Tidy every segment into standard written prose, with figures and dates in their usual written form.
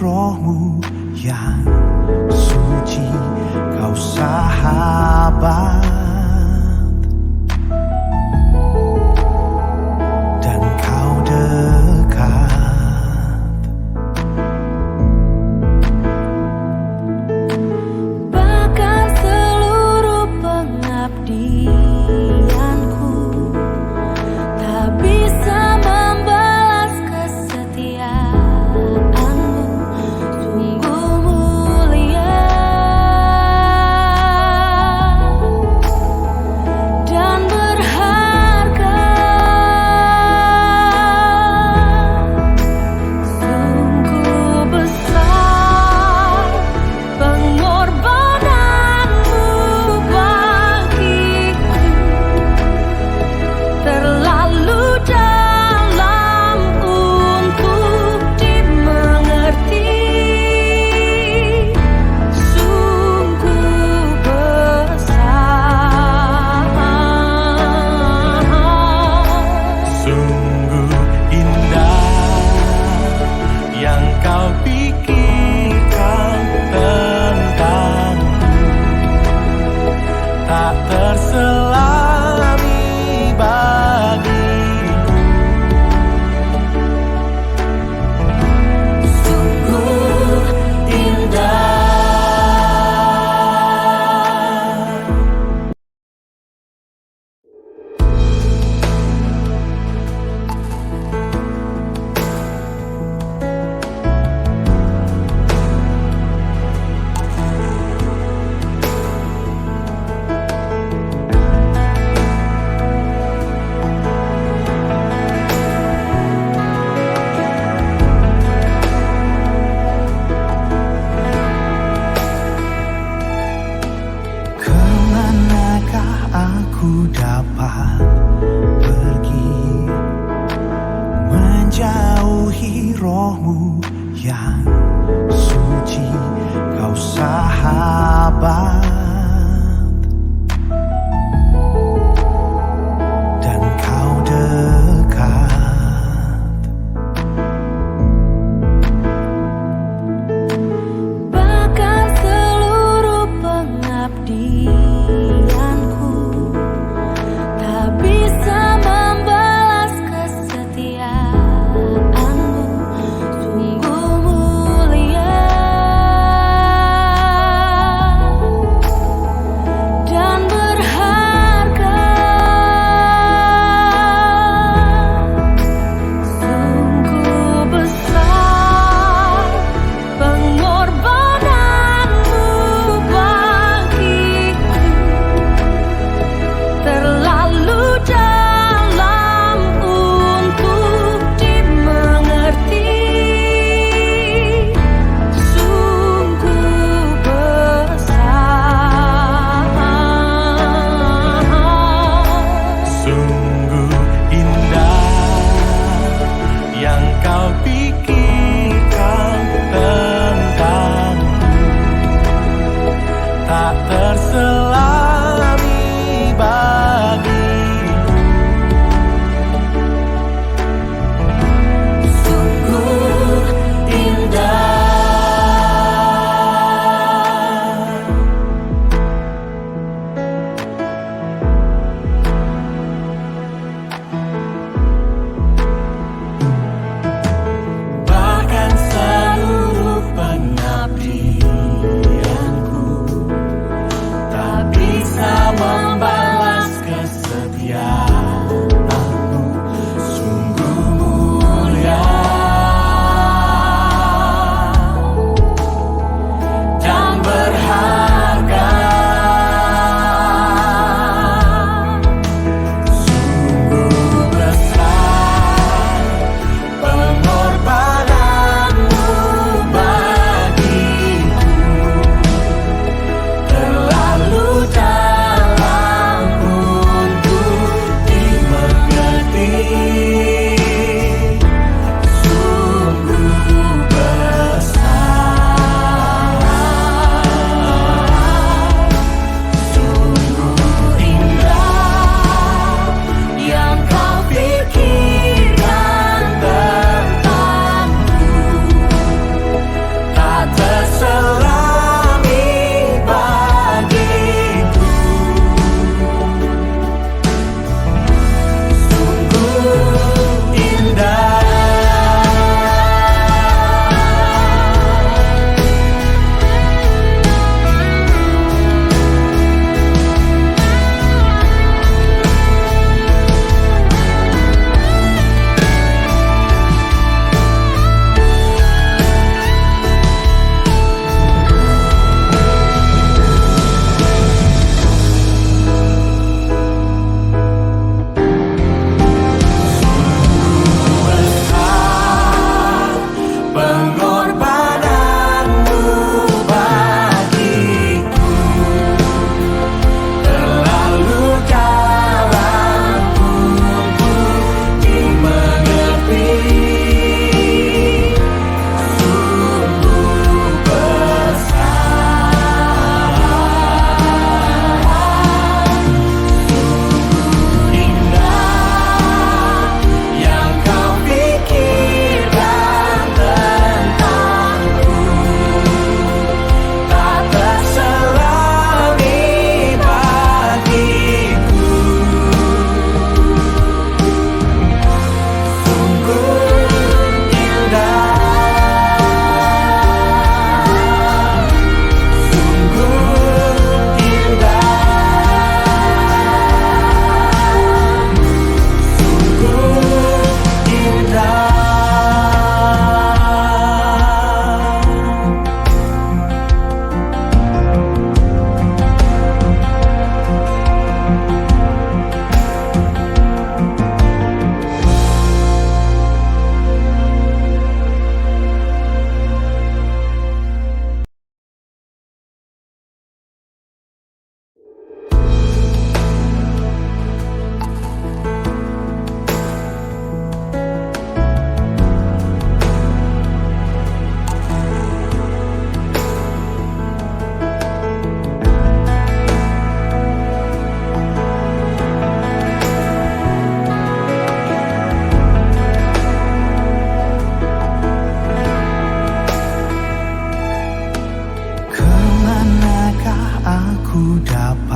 rohmu yang suci, kau sahabat, dan kau dekat. Bahkan seluruh pengabdianku tak bisa membalas kesetiaanmu, sungguh mulia dan berharga. Sungguh besar pengorbananmu bagiku, terlalu dalam untuk dimengerti. Sungguh besar, Sungguh indah yang kau pikirkan tentangku, tak terselami bagiku. sungguh indah. Kemanakah aku dapat pergi, menjauhi rohmu yang suci, kau sahabat, dan kau dekat. Bahkan seluruh pengabdianku tak bisa membalas kesetiaanmu, sungguh mulia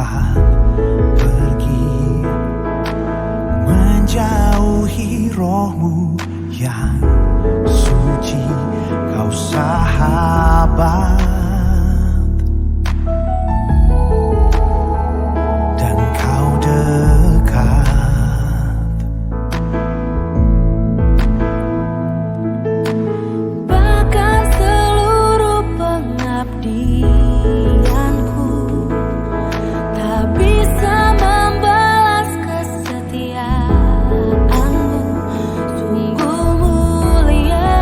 cepat pergi, menjauhi rohmu yang suci, kau sahabat, dan kau dekat. Bahkan seluruh pengabdianku tak bisa membalas kesetiaanmu, sungguh mulia.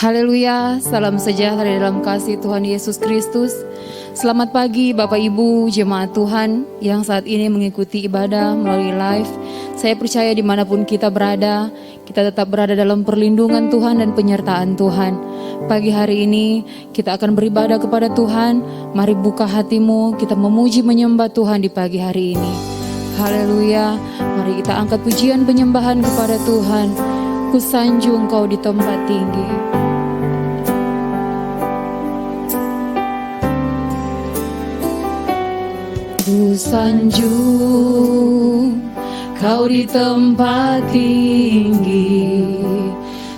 Haleluya, salam sejahtera dalam kasih Tuhan Yesus Kristus. Selamat pagi Bapak Ibu jemaat Tuhan yang saat ini mengikuti ibadah melalui live. Saya percaya dimanapun kita berada, kita tetap berada dalam perlindungan Tuhan dan penyertaan Tuhan. Pagi hari ini kita akan beribadah kepada Tuhan. Mari buka hatimu, kita memuji menyembah Tuhan di pagi hari ini. Haleluya, mari kita angkat pujian penyembahan kepada Tuhan. Ku sanjung Kau di tempat tinggi. Ku sanjung Kau di tempat tinggi,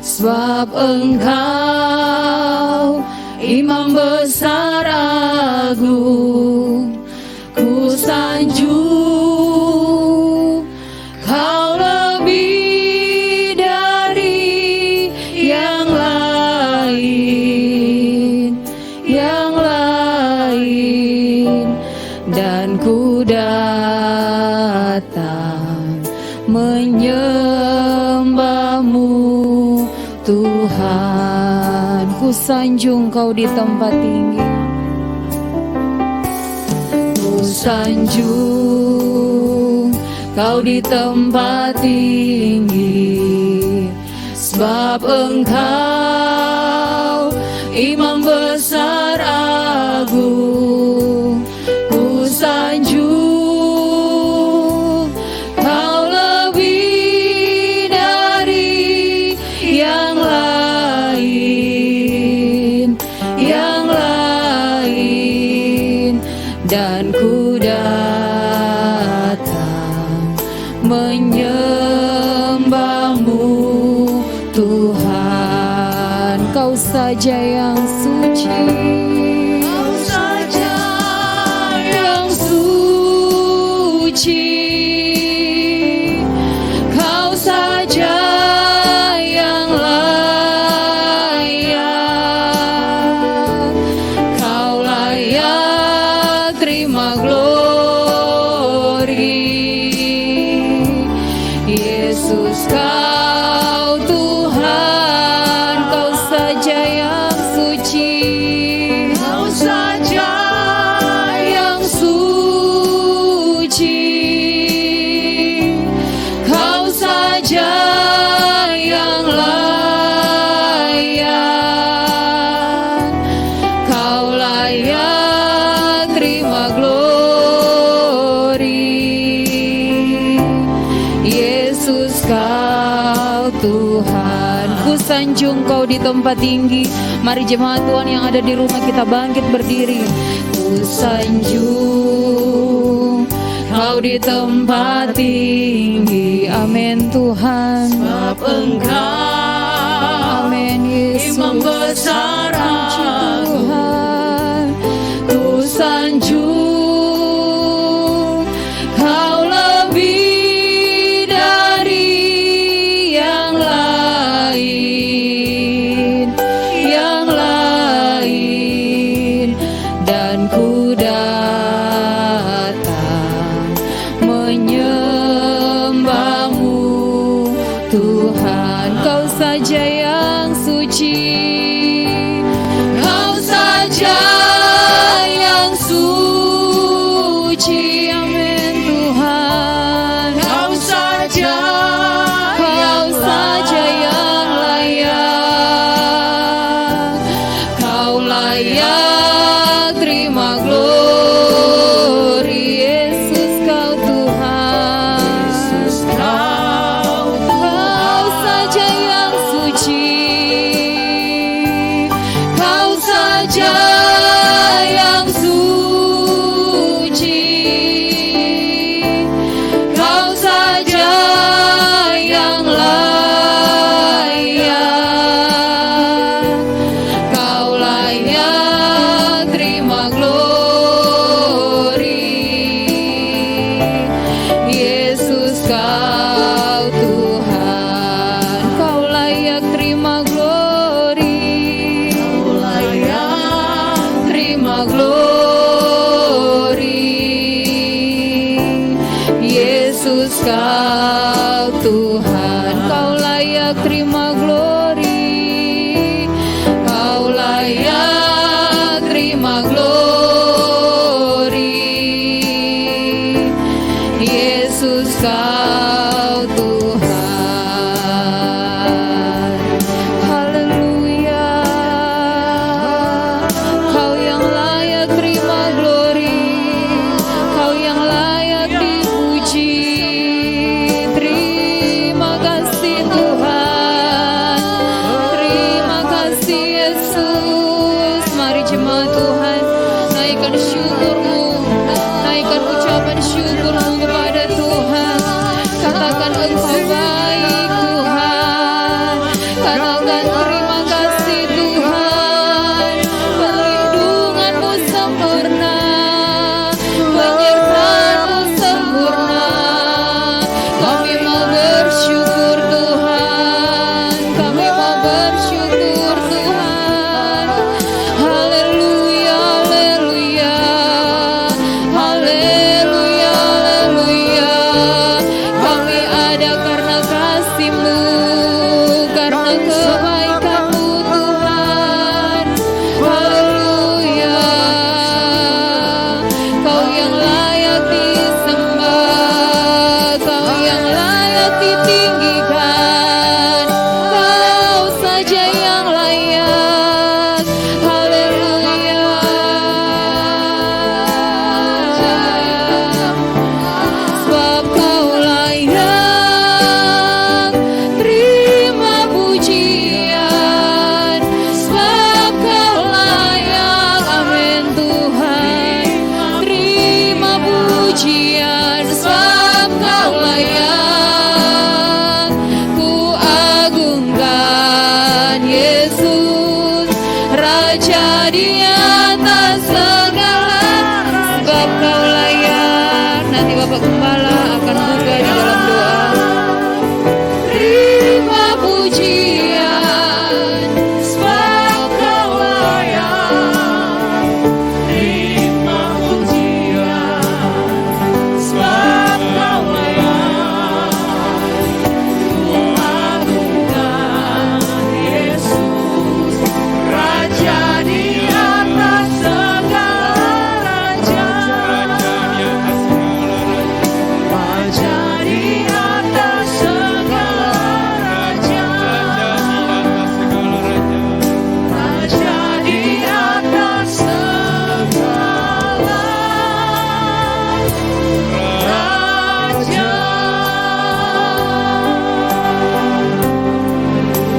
sebab Engkau Imam besar agung. Ku sanjung Kau lebih dari yang lain, dan ku datang menyembahmu Tuhan. Ku sanjung Kau di tempat tinggi. Ku sanjung Kau di tempat tinggi, sebab Engkau Imam besar agung. Ku sanjung Kau lebih dari yang lain, dan ku datang menyembahmu Tuhan. Kau saja yang suci, Kau saja yang suci, Kau saja yang layak. Kau layak terima glory, Yesus. Kau Tuhan, Kau saja yang suci, Kau saja yang suci, Kau saja yang layak. Kau layak terima glory, Yesus. Kau Tuhan. Ku sanjung Kau di tempat tinggi. Mari jemaat Tuhan yang ada di rumah kita bangkit berdiri. Ku sanjung Kau di tempat tinggi. Amin Tuhan. Sebab Engkau Amin Yesus. Imam besar Puji agung. Tuhan. Ku sanjung Kau lebih dari yang lain, dan ku datang menyembahmu Tuhan. Kau saja yang suci, Kau saja yang suci. Amin Tuhan. Kau saja Kau saja yang layak. Kau layak terima glory, Yesus. Kau Tuhan. Kau saja yang suci, Kau saja yang suci, Kau saja yang layak. Kau layak terima glory, Yesus. Kau Tuhan. Kau layak terima glory, Kau layak terima glory, Yesus. Kau Tuhan. Kau layak terima glory, Kau Tuhan. Haleluya. Kau yang layak terima glory, Kau yang layak dipuji. Terima kasih Tuhan, terima kasih Yesus. Mari jemaat Tuhan, naikkan syukur-Mu, naikkan ucapan syukur-Mu kepada Tuhan. Katakan Engkau baik Tuhan, katakan terima kasih Tuhan. Perlindungan-Mu sempurna, penyertaan-Mu sempurna. Kami mau bersyukur Tuhan, kami mau bersyukur Tuhan. Haleluya, haleluya, haleluya, haleluya. Kami ada karena kasih-Mu, karena kebaikan-Mu Tuhan. Haleluya. Kau yang layak disembah, Kau yang layak ditinggikan, Kau saja yang layak. Haleluya. Sebab Kau layak terima pujian, sebab Kau layak, amin Tuhan. Terima pujian, sebab Kau layak. Ku agungkan Yesus, Raja di atas segala, sebab Kau layak. Nanti Bapak Gembala akan buka di dalam doa. Terima pujian, sebab Kau layak. Terima pujian, sebab Kau layak. Ku agungkan Yesus, Raja di atas segala raja. Raja di atas segala raja. Raja di atas segala raja.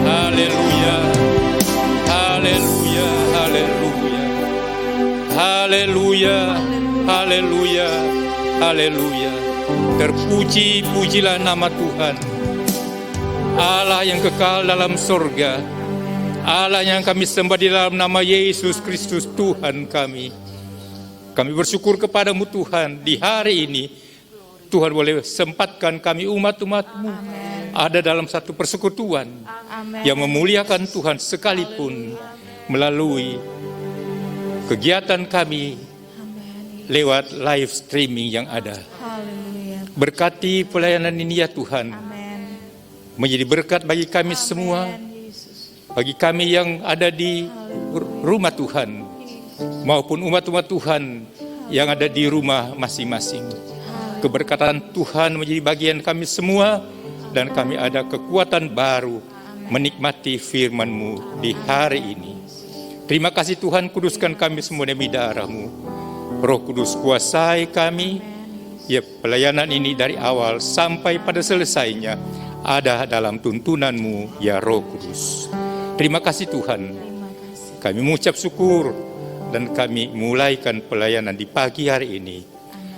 Haleluya, haleluya, haleluya, haleluya, haleluya, haleluya. Terpuji-pujilah nama Tuhan, Allah yang kekal dalam surga, Allah yang kami sembah di dalam nama Yesus Kristus Tuhan kami. Kami bersyukur kepadamu Tuhan, di hari ini Tuhan boleh sempatkan kami umat-umat-Mu ada dalam satu persekutuan yang memuliakan Tuhan sekalipun melalui kegiatan kami lewat live streaming yang ada. Berkati pelayanan ini ya Tuhan, menjadi berkat bagi kami semua, bagi kami yang ada di rumah Tuhan maupun umat-umat Tuhan yang ada di rumah masing-masing. Keberkatan Tuhan menjadi bagian kami semua, dan kami ada kekuatan baru menikmati firman-Mu di hari ini. Terima kasih Tuhan, kuduskan kami semua demi darah-Mu. Roh Kudus kuasai kami, ya pelayanan ini dari awal sampai pada selesainya ada dalam tuntunan-Mu ya Roh Kudus. Terima kasih Tuhan, kami mengucap syukur dan kami mulaikan pelayanan di pagi hari ini.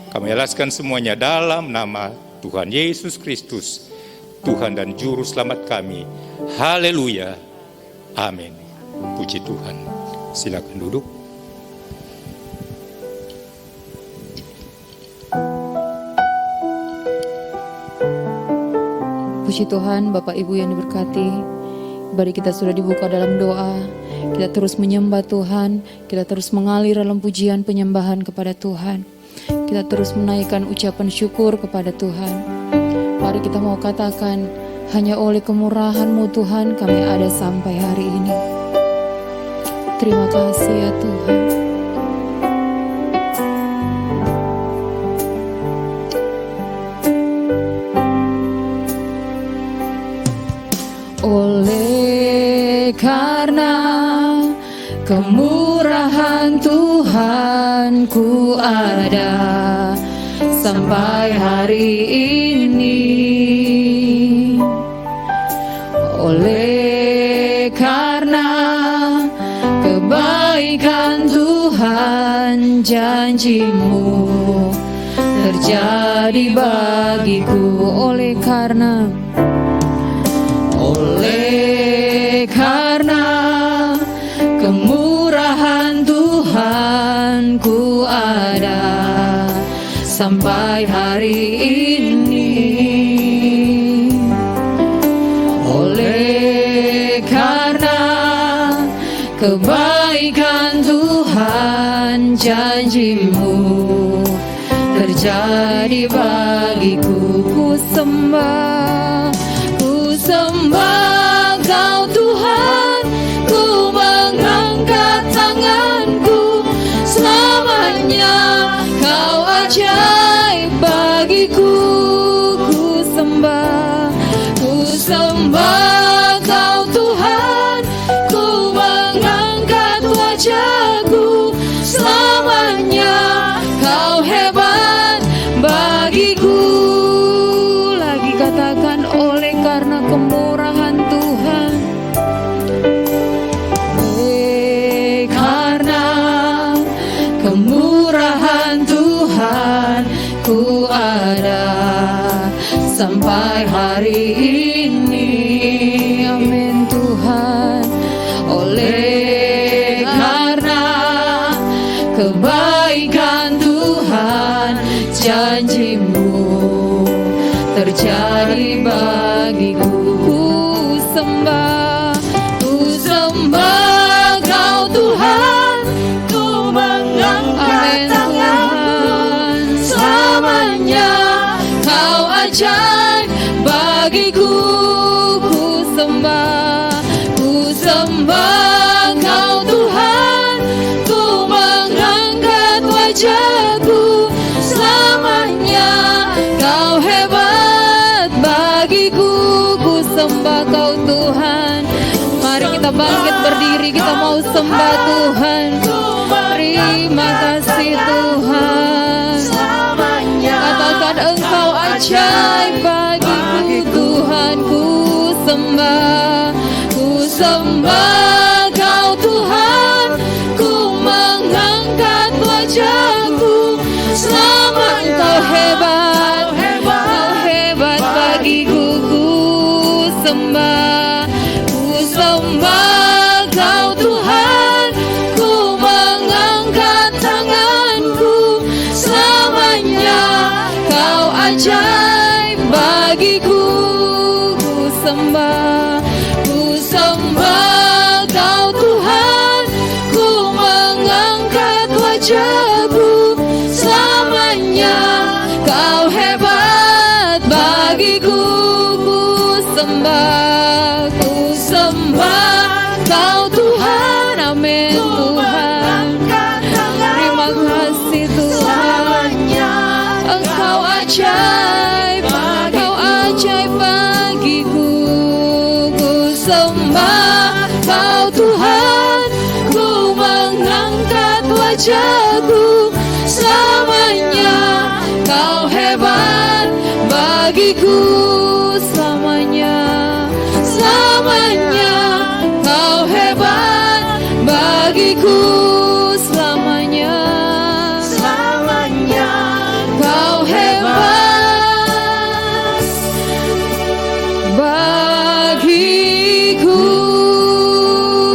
Kami alaskan semuanya dalam nama Tuhan Yesus Kristus, Tuhan dan Juru Selamat kami. Haleluya, amin. Puji Tuhan. Silakan duduk. Puji Tuhan, Bapak Ibu yang diberkati. Ibadah kita sudah dibuka dalam doa. Kita terus menyembah Tuhan, kita terus mengalir dalam pujian penyembahan kepada Tuhan. Kita terus menaikkan ucapan syukur kepada Tuhan. Mari kita mau katakan, hanya oleh kemurahan-Mu Tuhan kami ada sampai hari ini. Terima kasih ya Tuhan. karena kemurahan Tuhan ku ada sampai hari ini. Oleh karena kebaikan Tuhan, janji-Mu terjadi bagiku. Oleh karena kemurahan Tuhan ku ada sampai hari ini. Oleh karena kebaikan Tuhan, janji-Mu terjadi bagiku. Ku sembah Kau Tuhan, ku mengangkat tanganku. Selamanya Kau ajaib bagiku. Ku sembah Kau Tuhan, ku mengangkat wajahku. Selamanya Kau hebat bagiku. Lagi katakan, oleh karena kemurahan Tuhan, oleh karena kemurahan Tuhan ku ada sampai hari ini. Amin Tuhan. Oleh karena kebaikan Tuhan, janji-Mu terjadi bagiku. Ku sembah Kau Tuhan, ku mengangkat tanganku. Selamanya Kau ajaib bagiku. Ku sembah Kau Tuhan, ku mengangkat wajahku. Selamanya Kau hebat bagiku. Ku sembah Kau Tuhan. Mari kita bangkit berdiri, kita mau sembah Tuhan. Terima kasih Tuhan. Katakan, Engkau ajaib bagiku Tuhan. Ku sembah Kau Tuhan, ku mengangkat wajahku. Selamanya Kau hebat bagiku. Ku sembah Kau Tuhan, ku mengangkat tanganku. Selamanya Kau ajaib bagiku. Ku sembah Kau Tuhan, ku mengangkat wajahku. Selamanya Kau hebat bagiku. Ku sembah Kau Tuhan. Amin Tuhan. Terima kasih Tuhan. Engkau ajaib bagiku. Ku sembah Kau Tuhan, ku mengangkat wajahku. Selamanya Kau hebat bagiku. Selamanya Kau hebat bagiku. Selamanya Kau hebat bagiku.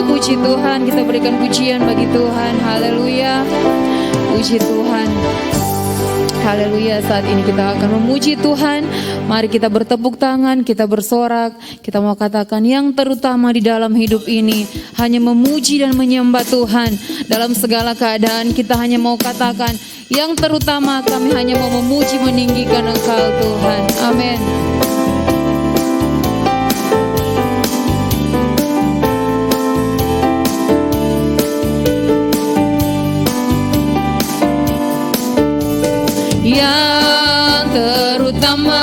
Puji Tuhan, kita berikan pujian bagi Tuhan. Haleluya. Puji Tuhan. Haleluya. Saat ini kita akan memuji Tuhan. Mari kita bertepuk tangan, kita bersorak. Kita mau katakan yang terutama di dalam hidup ini hanya memuji dan menyembah Tuhan. Dalam segala keadaan kita hanya mau katakan yang terutama kami hanya mau memuji meninggikan Engkau Tuhan. Amin. Yang terutama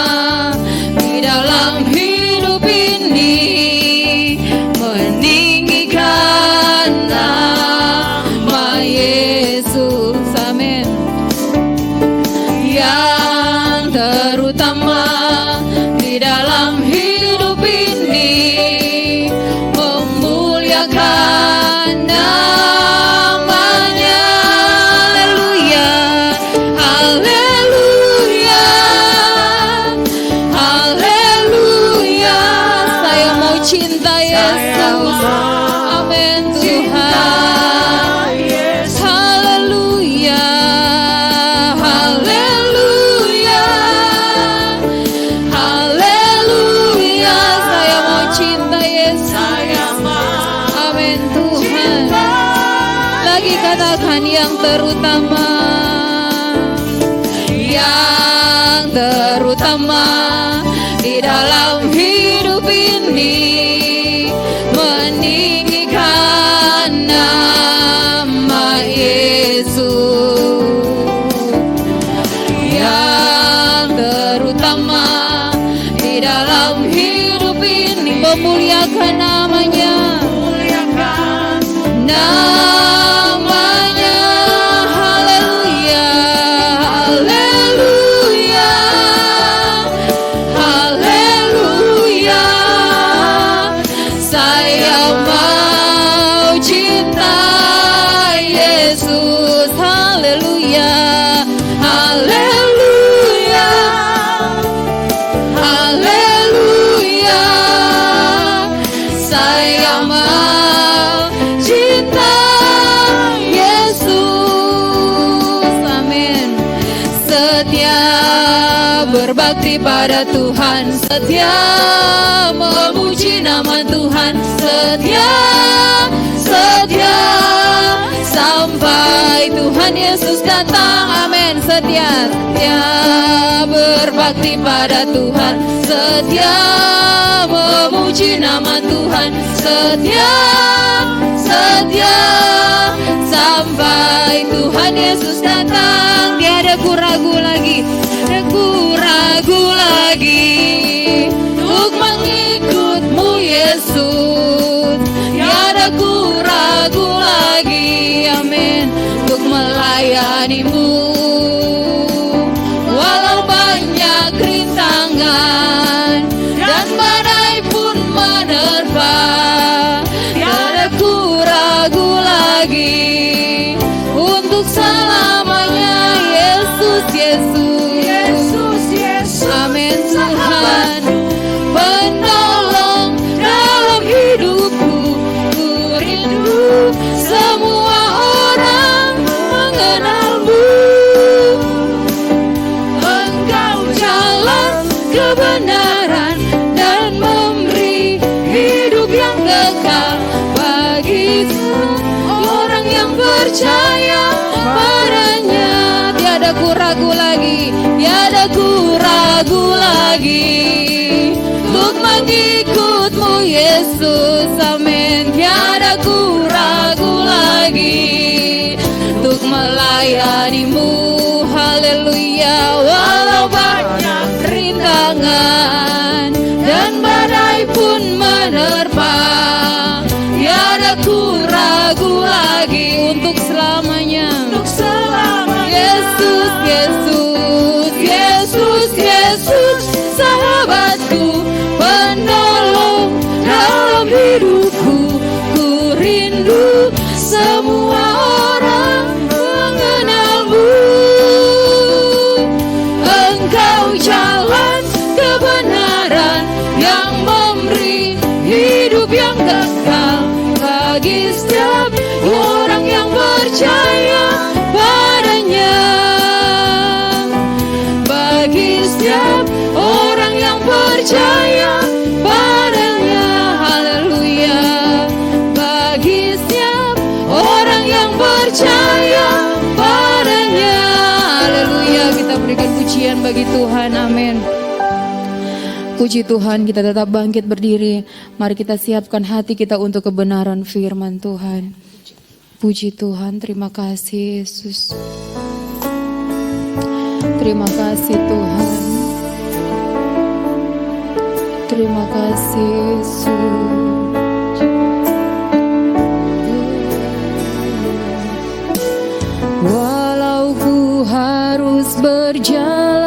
di dalam hidup ini meninggikan terutama di dalam hidup ini, memuliakan namanya. Haleluya, haleluya, haleluya. Saya mau cinta Yesus. Amin Tuhan. Haleluya, haleluya, haleluya. Saya mau cinta Yesus. Amin Tuhan. Lagi katakan yang terutama, yang terutama di dalam hidup ini, meninggikan nama Yesus. Yang terutama di dalam hidup ini, memuliakan namanya, namanya. Haleluya, haleluya, haleluya. Saya mau cinta Yesus. Haleluya, haleluya, haleluya. Saya mau cinta Yesus. Amin. Setia berbakti pada Tuhan, setia memuji nama Tuhan, setia, setia sampai Tuhan Yesus datang. Amin. Setia, setia berbakti pada Tuhan, setia memuji nama Tuhan, setia, setia sampai Tuhan Yesus datang. Tiada ragu lagi, ragu lagi untuk mengikut-Mu Yesus. Tiada ragu lagi, amin, untuk melayani-Mu. Walau banyak rintangan dan badai pun menerpa, tiada ragu lagi untuk selamanya. Yesus, Yesus, amin Tuhan, penolong dalam hidupku. Ku rindu semua orang mengenal-Mu. Engkau jalan kebenaran dan memberi hidup yang kekal bagi orang yang percaya padanya. Tiada ku ragu lagi, tiada ku ragu lagi untuk mengikut-Mu Yesus. Amin. Tiada ku ragu lagi untuk melayani-Mu. Haleluya. Walau banyak rintangan dan badai pun menerpa, tiada ku ragu lagi untuk selamanya. Untuk selamanya. Yesus, Yesus, Yesus, Yesus, sahabatku, penolong dalam hidupku. Ku rindu semua orang mengenal-Mu. Engkau jalan kebenaran yang memberi hidup yang kekal bagi setiap orang yang percaya padanya. Bagi setiap orang yang percaya padanya. Haleluya. Bagi setiap orang yang percaya padanya. Haleluya. Kita berikan pujian bagi Tuhan. Amin. Puji Tuhan, kita tetap bangkit berdiri. Mari kita siapkan hati kita untuk kebenaran firman Tuhan. Puji Tuhan, terima kasih Yesus. Terima kasih Tuhan. Terima kasih Yesus. Walau ku harus berjalan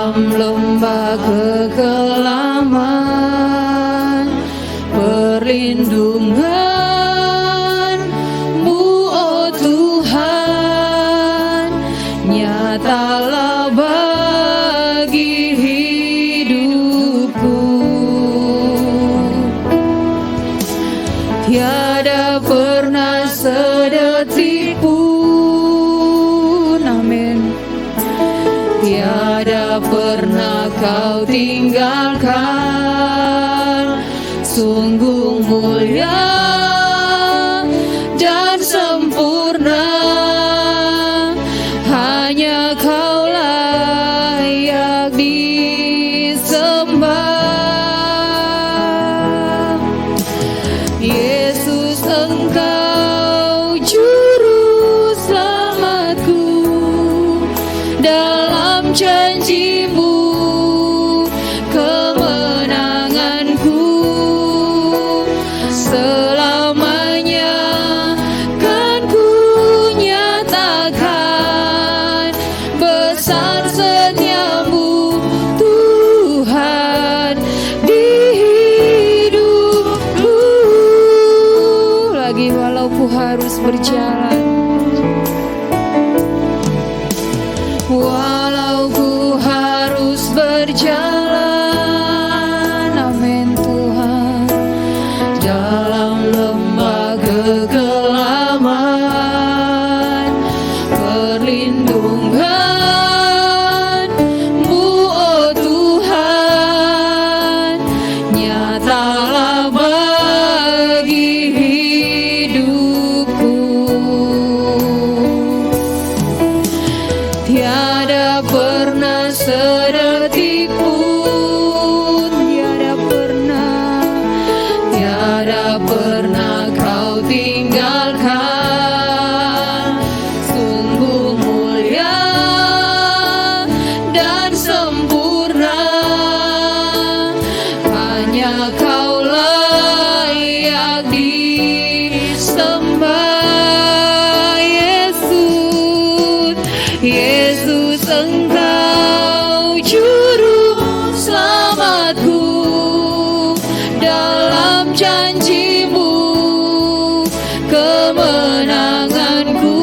dalam lembah kekelaman, perlindungan-Mu, oh Tuhan, nyatalah bagi hidupku. Tiada pernah sedetik pun, amin, tiada pernah Kau tinggalkan. Sungguh mulia dan sempurna, hanya Kau layak disembah. Yesus, Engkau juru selamatku, dalam janji-Mu kemenanganku. Selamanya kan ku nyatakan besar setia-Mu, Tuhan, di hidupku. Lagi walau ku harus berjalan, walau ku harus berjalan, amin Tuhan, dalam lembah kekelaman, perlindungan-Mu, oh Tuhan, nyatalah bagi hidupku. Tiada pernah sedetik pun, tiada pernah Kau tinggalkan. Sungguh mulia dan sempurna, hanya Kau layak disembah. Yesus, Yesus, Engkau juru selamatku, dalam janji-Mu kemenanganku.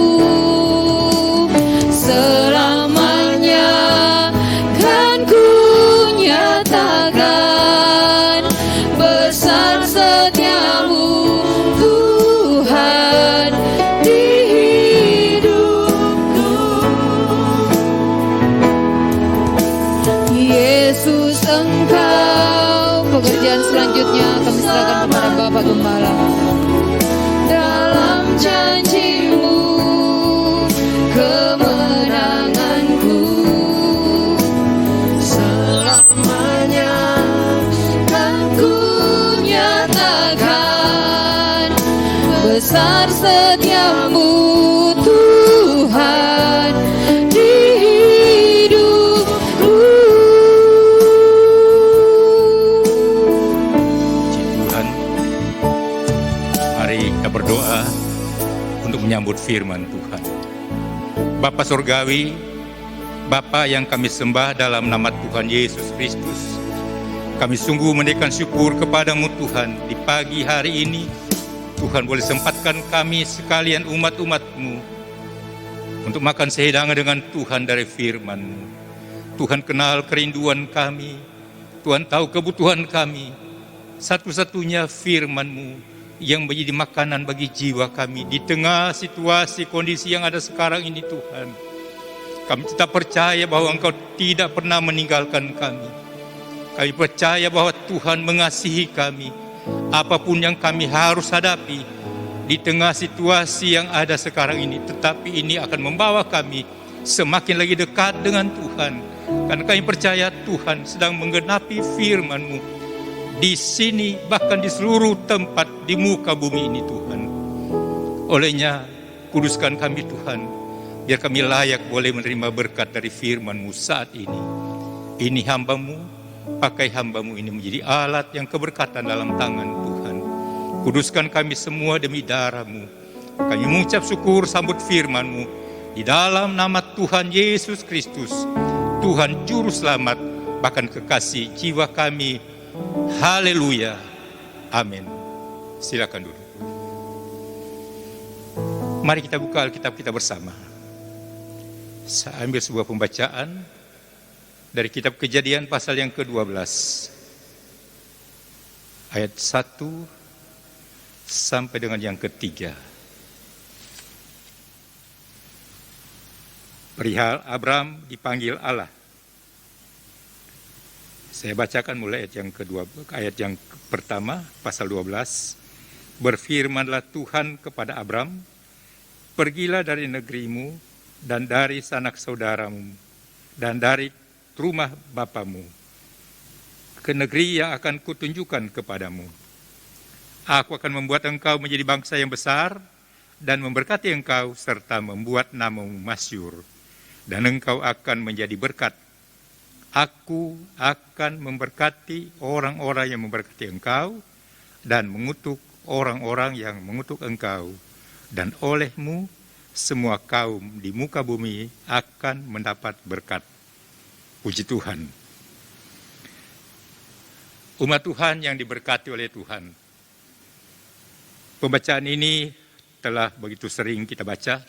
Selamanya kan ku nyatakan besar setia-Mu, Tuhan, di hidupku. Yesus, Engkau, pekerjaan selanjutnya kami serahkan kepada Bapak Gembala. Dalam janji-Mu kemenanganku. Selamanya kan ku nyatakan besar setia-Mu, Tuhan, di hidupku. Tuhan, mari kita berdoa untuk menyambut firman Tuhan. Bapa Surgawi, Bapa yang kami sembah dalam nama Tuhan Yesus Kristus, kami sungguh menaikkan syukur kepadamu Tuhan. Di pagi hari ini Tuhan boleh sempatkan kami sekalian umat-umat-Mu untuk makan sehidangan dengan Tuhan dari firman-Mu. Tuhan kenal kerinduan kami, Tuhan tahu kebutuhan kami. Satu-satunya firman-Mu yang menjadi makanan bagi jiwa kami di tengah situasi kondisi yang ada sekarang ini Tuhan. Kami tetap percaya bahwa Engkau tidak pernah meninggalkan kami. Kami percaya bahwa Tuhan mengasihi kami. Apapun yang kami harus hadapi di tengah situasi yang ada sekarang ini, tetapi ini akan membawa kami semakin lagi dekat dengan Tuhan. Karena kami percaya Tuhan sedang menggenapi firman-Mu di sini, bahkan di seluruh tempat di muka bumi ini Tuhan. Olehnya, kuduskan kami Tuhan, biar kami layak boleh menerima berkat dari firman-Mu saat ini. Ini hamba-Mu, pakai hamba-Mu ini menjadi alat yang keberkatan dalam tangan Tuhan. Kuduskan kami semua demi darah-Mu. Kami mengucap syukur sambut firman-Mu di dalam nama Tuhan Yesus Kristus, Tuhan Juru Selamat, bahkan kekasih jiwa kami. Haleluya. Amin. Silakan dulu. Mari kita buka Alkitab kita bersama. Saya ambil sebuah pembacaan dari kitab Kejadian pasal yang ke-12. Ayat 1 sampai dengan yang ketiga. Perihal Abram dipanggil Allah. Saya bacakan mulai ayat yang kedua, ayat yang pertama, pasal 12. Berfirmanlah Tuhan kepada Abram, pergilah dari negerimu dan dari sanak saudaramu dan dari rumah bapamu ke negeri yang akan kutunjukkan kepadamu. Aku akan membuat engkau menjadi bangsa yang besar dan memberkati engkau serta membuat namamu masyhur, dan engkau akan menjadi berkat. Aku akan memberkati orang-orang yang memberkati engkau dan mengutuk orang-orang yang mengutuk engkau, dan olehmu semua kaum di muka bumi akan mendapat berkat. Puji Tuhan. Umat Tuhan yang diberkati oleh Tuhan. Pembacaan ini telah begitu sering kita baca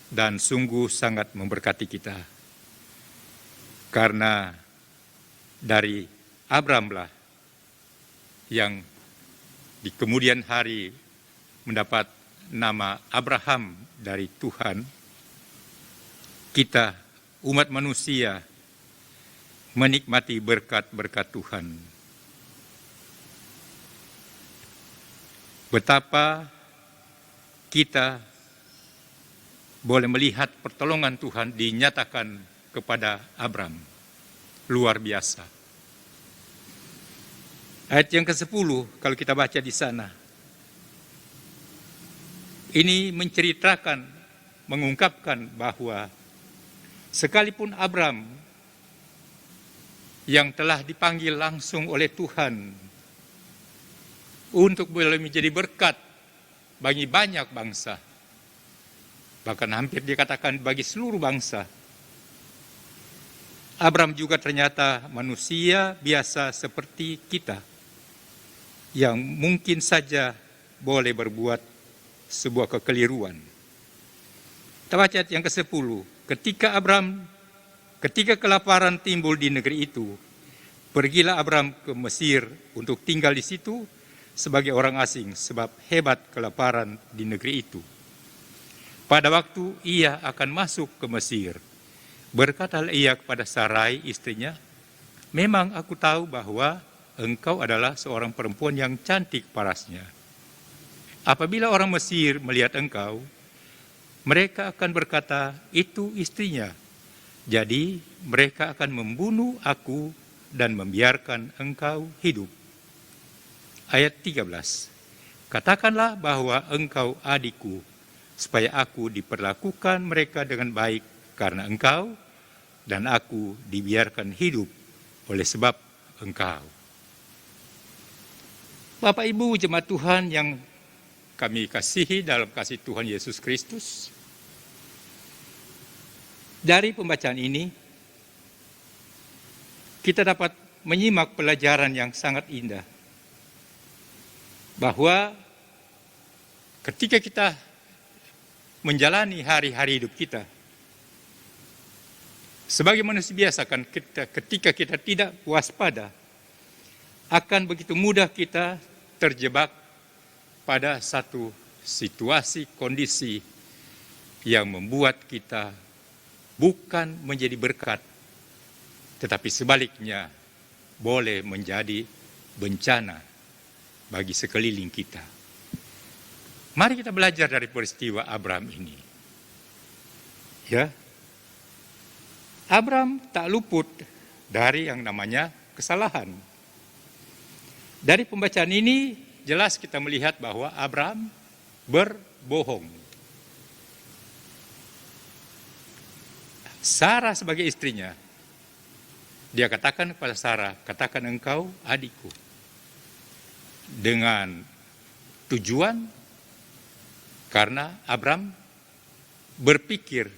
dan sungguh sangat memberkati kita. Karena dari Abramlah yang di kemudian hari mendapat nama Abraham dari Tuhan, kita umat manusia menikmati berkat-berkat Tuhan. Betapa kita boleh melihat pertolongan Tuhan dinyatakan kepada Abram. Luar biasa. Ayat yang ke-10 kalau kita baca di sana. Ini menceritakan, mengungkapkan bahwa sekalipun Abram yang telah dipanggil langsung oleh Tuhan untuk boleh menjadi berkat bagi banyak bangsa, bahkan hampir dikatakan bagi seluruh bangsa, Abram juga ternyata manusia biasa seperti kita yang mungkin saja boleh berbuat sebuah kekeliruan. Kita baca ayat yang ke-10. Ketika kelaparan timbul di negeri itu, pergilah Abram ke Mesir untuk tinggal di situ sebagai orang asing, sebab hebat kelaparan di negeri itu. Pada waktu ia akan masuk ke Mesir, berkatalah ia kepada Sarai istrinya, memang aku tahu bahwa engkau adalah seorang perempuan yang cantik parasnya. Apabila orang Mesir melihat engkau, mereka akan berkata, itu istrinya. Jadi mereka akan membunuh aku dan membiarkan engkau hidup. Ayat 13. Katakanlah bahwa engkau adikku, supaya aku diperlakukan mereka dengan baik karena engkau, dan aku dibiarkan hidup oleh sebab engkau. Bapak Ibu jemaat Tuhan yang kami kasihi dalam kasih Tuhan Yesus Kristus, dari pembacaan ini kita dapat menyimak pelajaran yang sangat indah, bahwa ketika kita menjalani hari-hari hidup kita sebagai manusia biasa, kan ketika kita tidak waspada, akan begitu mudah kita terjebak pada satu situasi, kondisi yang membuat kita bukan menjadi berkat, tetapi sebaliknya boleh menjadi bencana bagi sekeliling kita. Mari kita belajar dari peristiwa Abram ini. Ya, Abram tak luput dari yang namanya kesalahan. Dari pembacaan ini jelas kita melihat bahwa Abram berbohong. Sarah sebagai istrinya, dia katakan kepada Sarah, katakan engkau adikku. Dengan tujuan karena Abram berpikir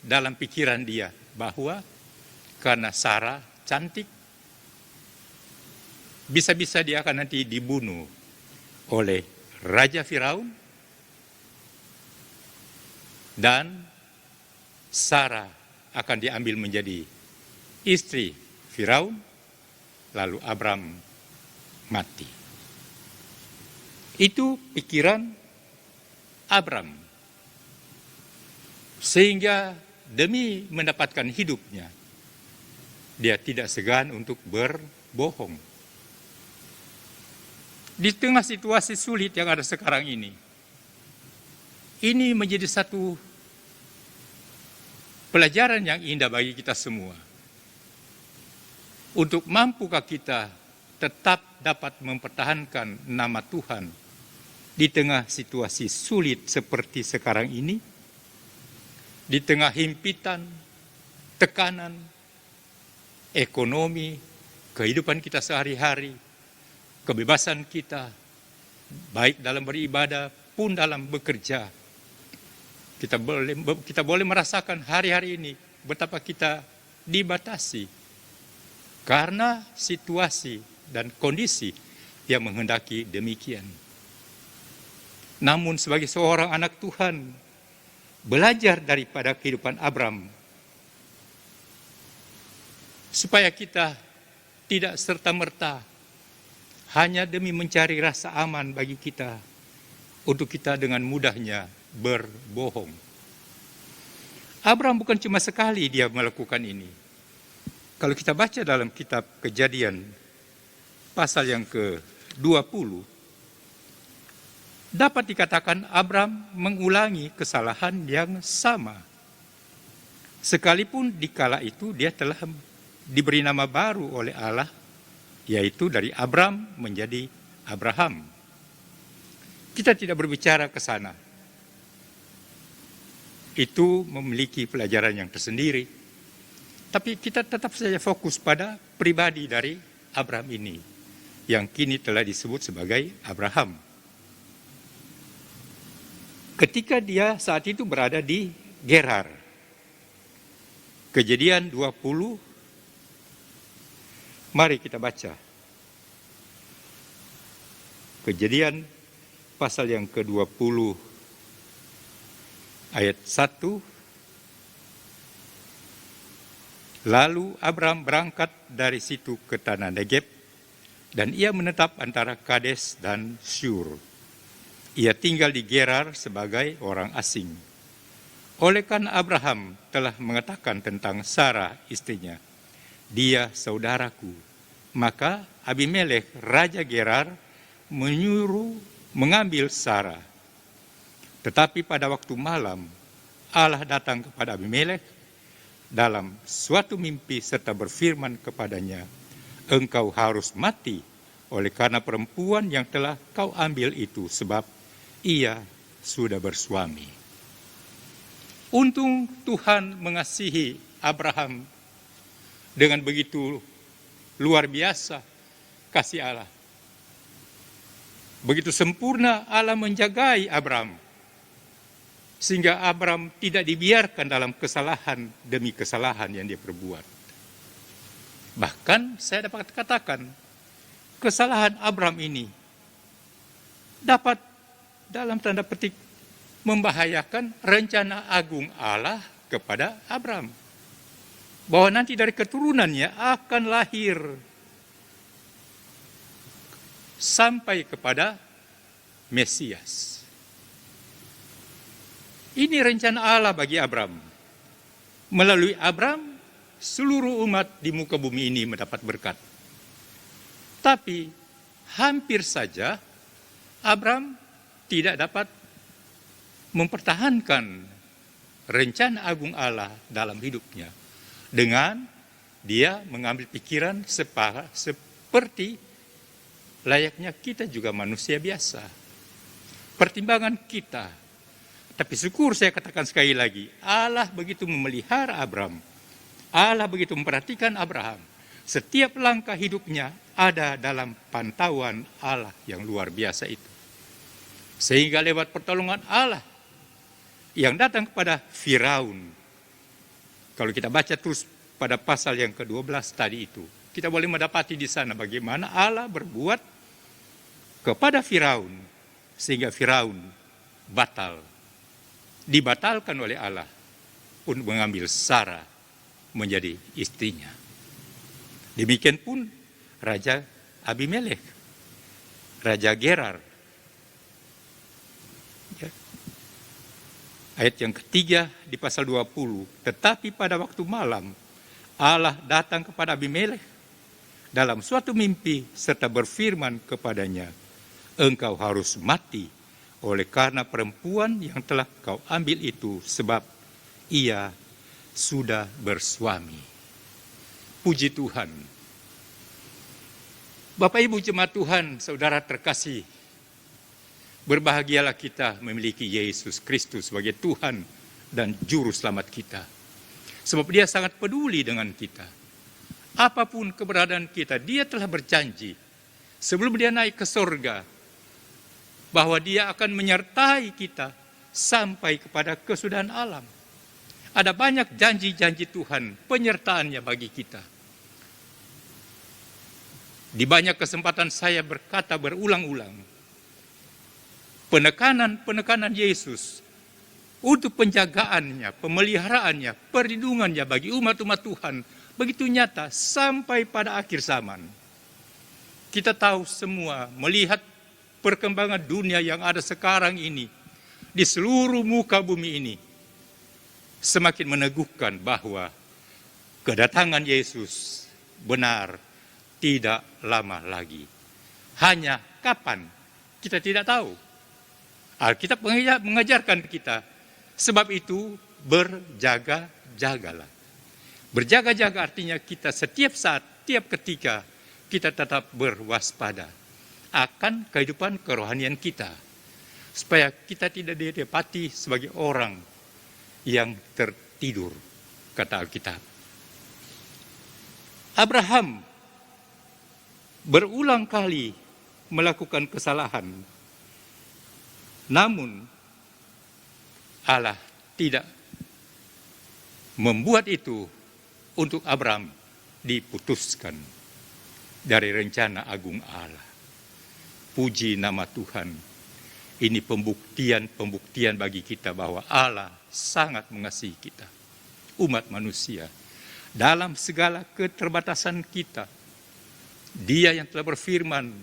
dalam pikiran dia bahwa karena Sarah cantik. Bisa-bisa dia akan nanti dibunuh oleh Raja Firaun, dan Sarah akan diambil menjadi istri Firaun, lalu Abram mati. Itu pikiran Abram. Sehingga demi mendapatkan hidupnya, dia tidak segan untuk berbohong. Di tengah situasi sulit yang ada sekarang ini menjadi satu pelajaran yang indah bagi kita semua. Untuk mampukah kita tetap dapat mempertahankan nama Tuhan di tengah situasi sulit seperti sekarang ini, di tengah himpitan, tekanan, ekonomi, kehidupan kita sehari-hari, kebebasan kita, baik dalam beribadah pun dalam bekerja. Kita boleh merasakan hari-hari ini betapa kita dibatasi karena situasi dan kondisi yang menghendaki demikian. Namun sebagai seorang anak Tuhan, belajar daripada kehidupan Abram, supaya kita tidak serta-merta hanya demi mencari rasa aman bagi kita, untuk kita dengan mudahnya berbohong. Abram bukan cuma sekali dia melakukan ini. Kalau kita baca dalam kitab Kejadian pasal yang ke-20, dapat dikatakan Abram mengulangi kesalahan yang sama. Sekalipun di kala itu dia telah diberi nama baru oleh Allah, yaitu dari Abram menjadi Abraham. Kita tidak berbicara ke sana. Itu memiliki pelajaran yang tersendiri. Tapi kita tetap saja fokus pada pribadi dari Abram ini, yang kini telah disebut sebagai Abraham. Ketika dia saat itu berada di Gerar. Kejadian 20, mari kita baca. Kejadian pasal yang ke-20 ayat 1. Lalu Abram berangkat dari situ ke tanah Negeb, dan ia menetap antara Kades dan Syur. Ia tinggal di Gerar sebagai orang asing. Oleh karena Abraham telah mengatakan tentang Sarah istrinya, dia saudaraku, maka Abimelek raja Gerar menyuruh mengambil Sarah. Tetapi pada waktu malam Allah datang kepada Abimelek dalam suatu mimpi serta berfirman kepadanya, engkau harus mati oleh karena perempuan yang telah kau ambil itu, sebab ia sudah bersuami. Untung Tuhan mengasihi Abraham dengan begitu luar biasa kasih Allah. Begitu sempurna Allah menjagai Abraham, sehingga Abraham tidak dibiarkan dalam kesalahan demi kesalahan yang dia perbuat. Bahkan saya dapat katakan, kesalahan Abraham ini dapat dalam tanda petik membahayakan rencana agung Allah kepada Abraham, bahwa nanti dari keturunannya akan lahir sampai kepada Mesias. Ini rencana Allah bagi Abraham. Melalui Abraham, seluruh umat di muka bumi ini mendapat berkat. Tapi hampir saja Abraham tidak dapat mempertahankan rencana agung Allah dalam hidupnya dengan dia mengambil pikiran seperti layaknya kita juga manusia biasa. Pertimbangan kita. Tapi syukur saya katakan sekali lagi, Allah begitu memelihara Abraham. Allah begitu memperhatikan Abraham. Setiap langkah hidupnya ada dalam pantauan Allah yang luar biasa itu. Sehingga lewat pertolongan Allah yang datang kepada Firaun. Kalau kita baca terus pada pasal yang ke-12 tadi itu, kita boleh mendapati di sana bagaimana Allah berbuat kepada Firaun, sehingga Firaun dibatalkan oleh Allah untuk mengambil Sarah menjadi istrinya. Demikian pun Raja Abimelek, Raja Gerar. Ya. Ayat yang ketiga di pasal 20, tetapi pada waktu malam Allah datang kepada Abimelek dalam suatu mimpi serta berfirman kepadanya, engkau harus mati oleh karena perempuan yang telah kau ambil itu, sebab ia sudah bersuami. Puji Tuhan. Bapak Ibu jemaat Tuhan, saudara terkasih, berbahagialah kita memiliki Yesus Kristus sebagai Tuhan dan Juru Selamat kita. Sebab Dia sangat peduli dengan kita. Apapun keberadaan kita, Dia telah berjanji sebelum Dia naik ke surga bahwa Dia akan menyertai kita sampai kepada kesudahan alam. Ada banyak janji-janji Tuhan, penyertaannya bagi kita. Di banyak kesempatan saya berkata berulang-ulang, penekanan Yesus untuk penjagaannya, pemeliharaannya, perlindungannya bagi umat-umat Tuhan begitu nyata sampai pada akhir zaman. Kita tahu semua, melihat perkembangan dunia yang ada sekarang ini di seluruh muka bumi ini, semakin meneguhkan bahwa kedatangan Yesus benar tidak lama lagi. Hanya kapan kita tidak tahu. Alkitab mengajarkan kita, sebab itu berjaga-jagalah. Berjaga-jaga artinya kita setiap saat, tiap ketika kita tetap berwaspada akan kehidupan kerohanian kita, supaya kita tidak didapati sebagai orang yang tertidur, kata Alkitab. Abraham berulang kali melakukan kesalahan, namun Allah tidak membuat itu untuk Abraham diputuskan dari rencana agung Allah. Puji nama Tuhan. Ini pembuktian bagi kita bahwa Allah sangat mengasihi kita, umat manusia. Dalam segala keterbatasan kita, Dia yang telah berfirman,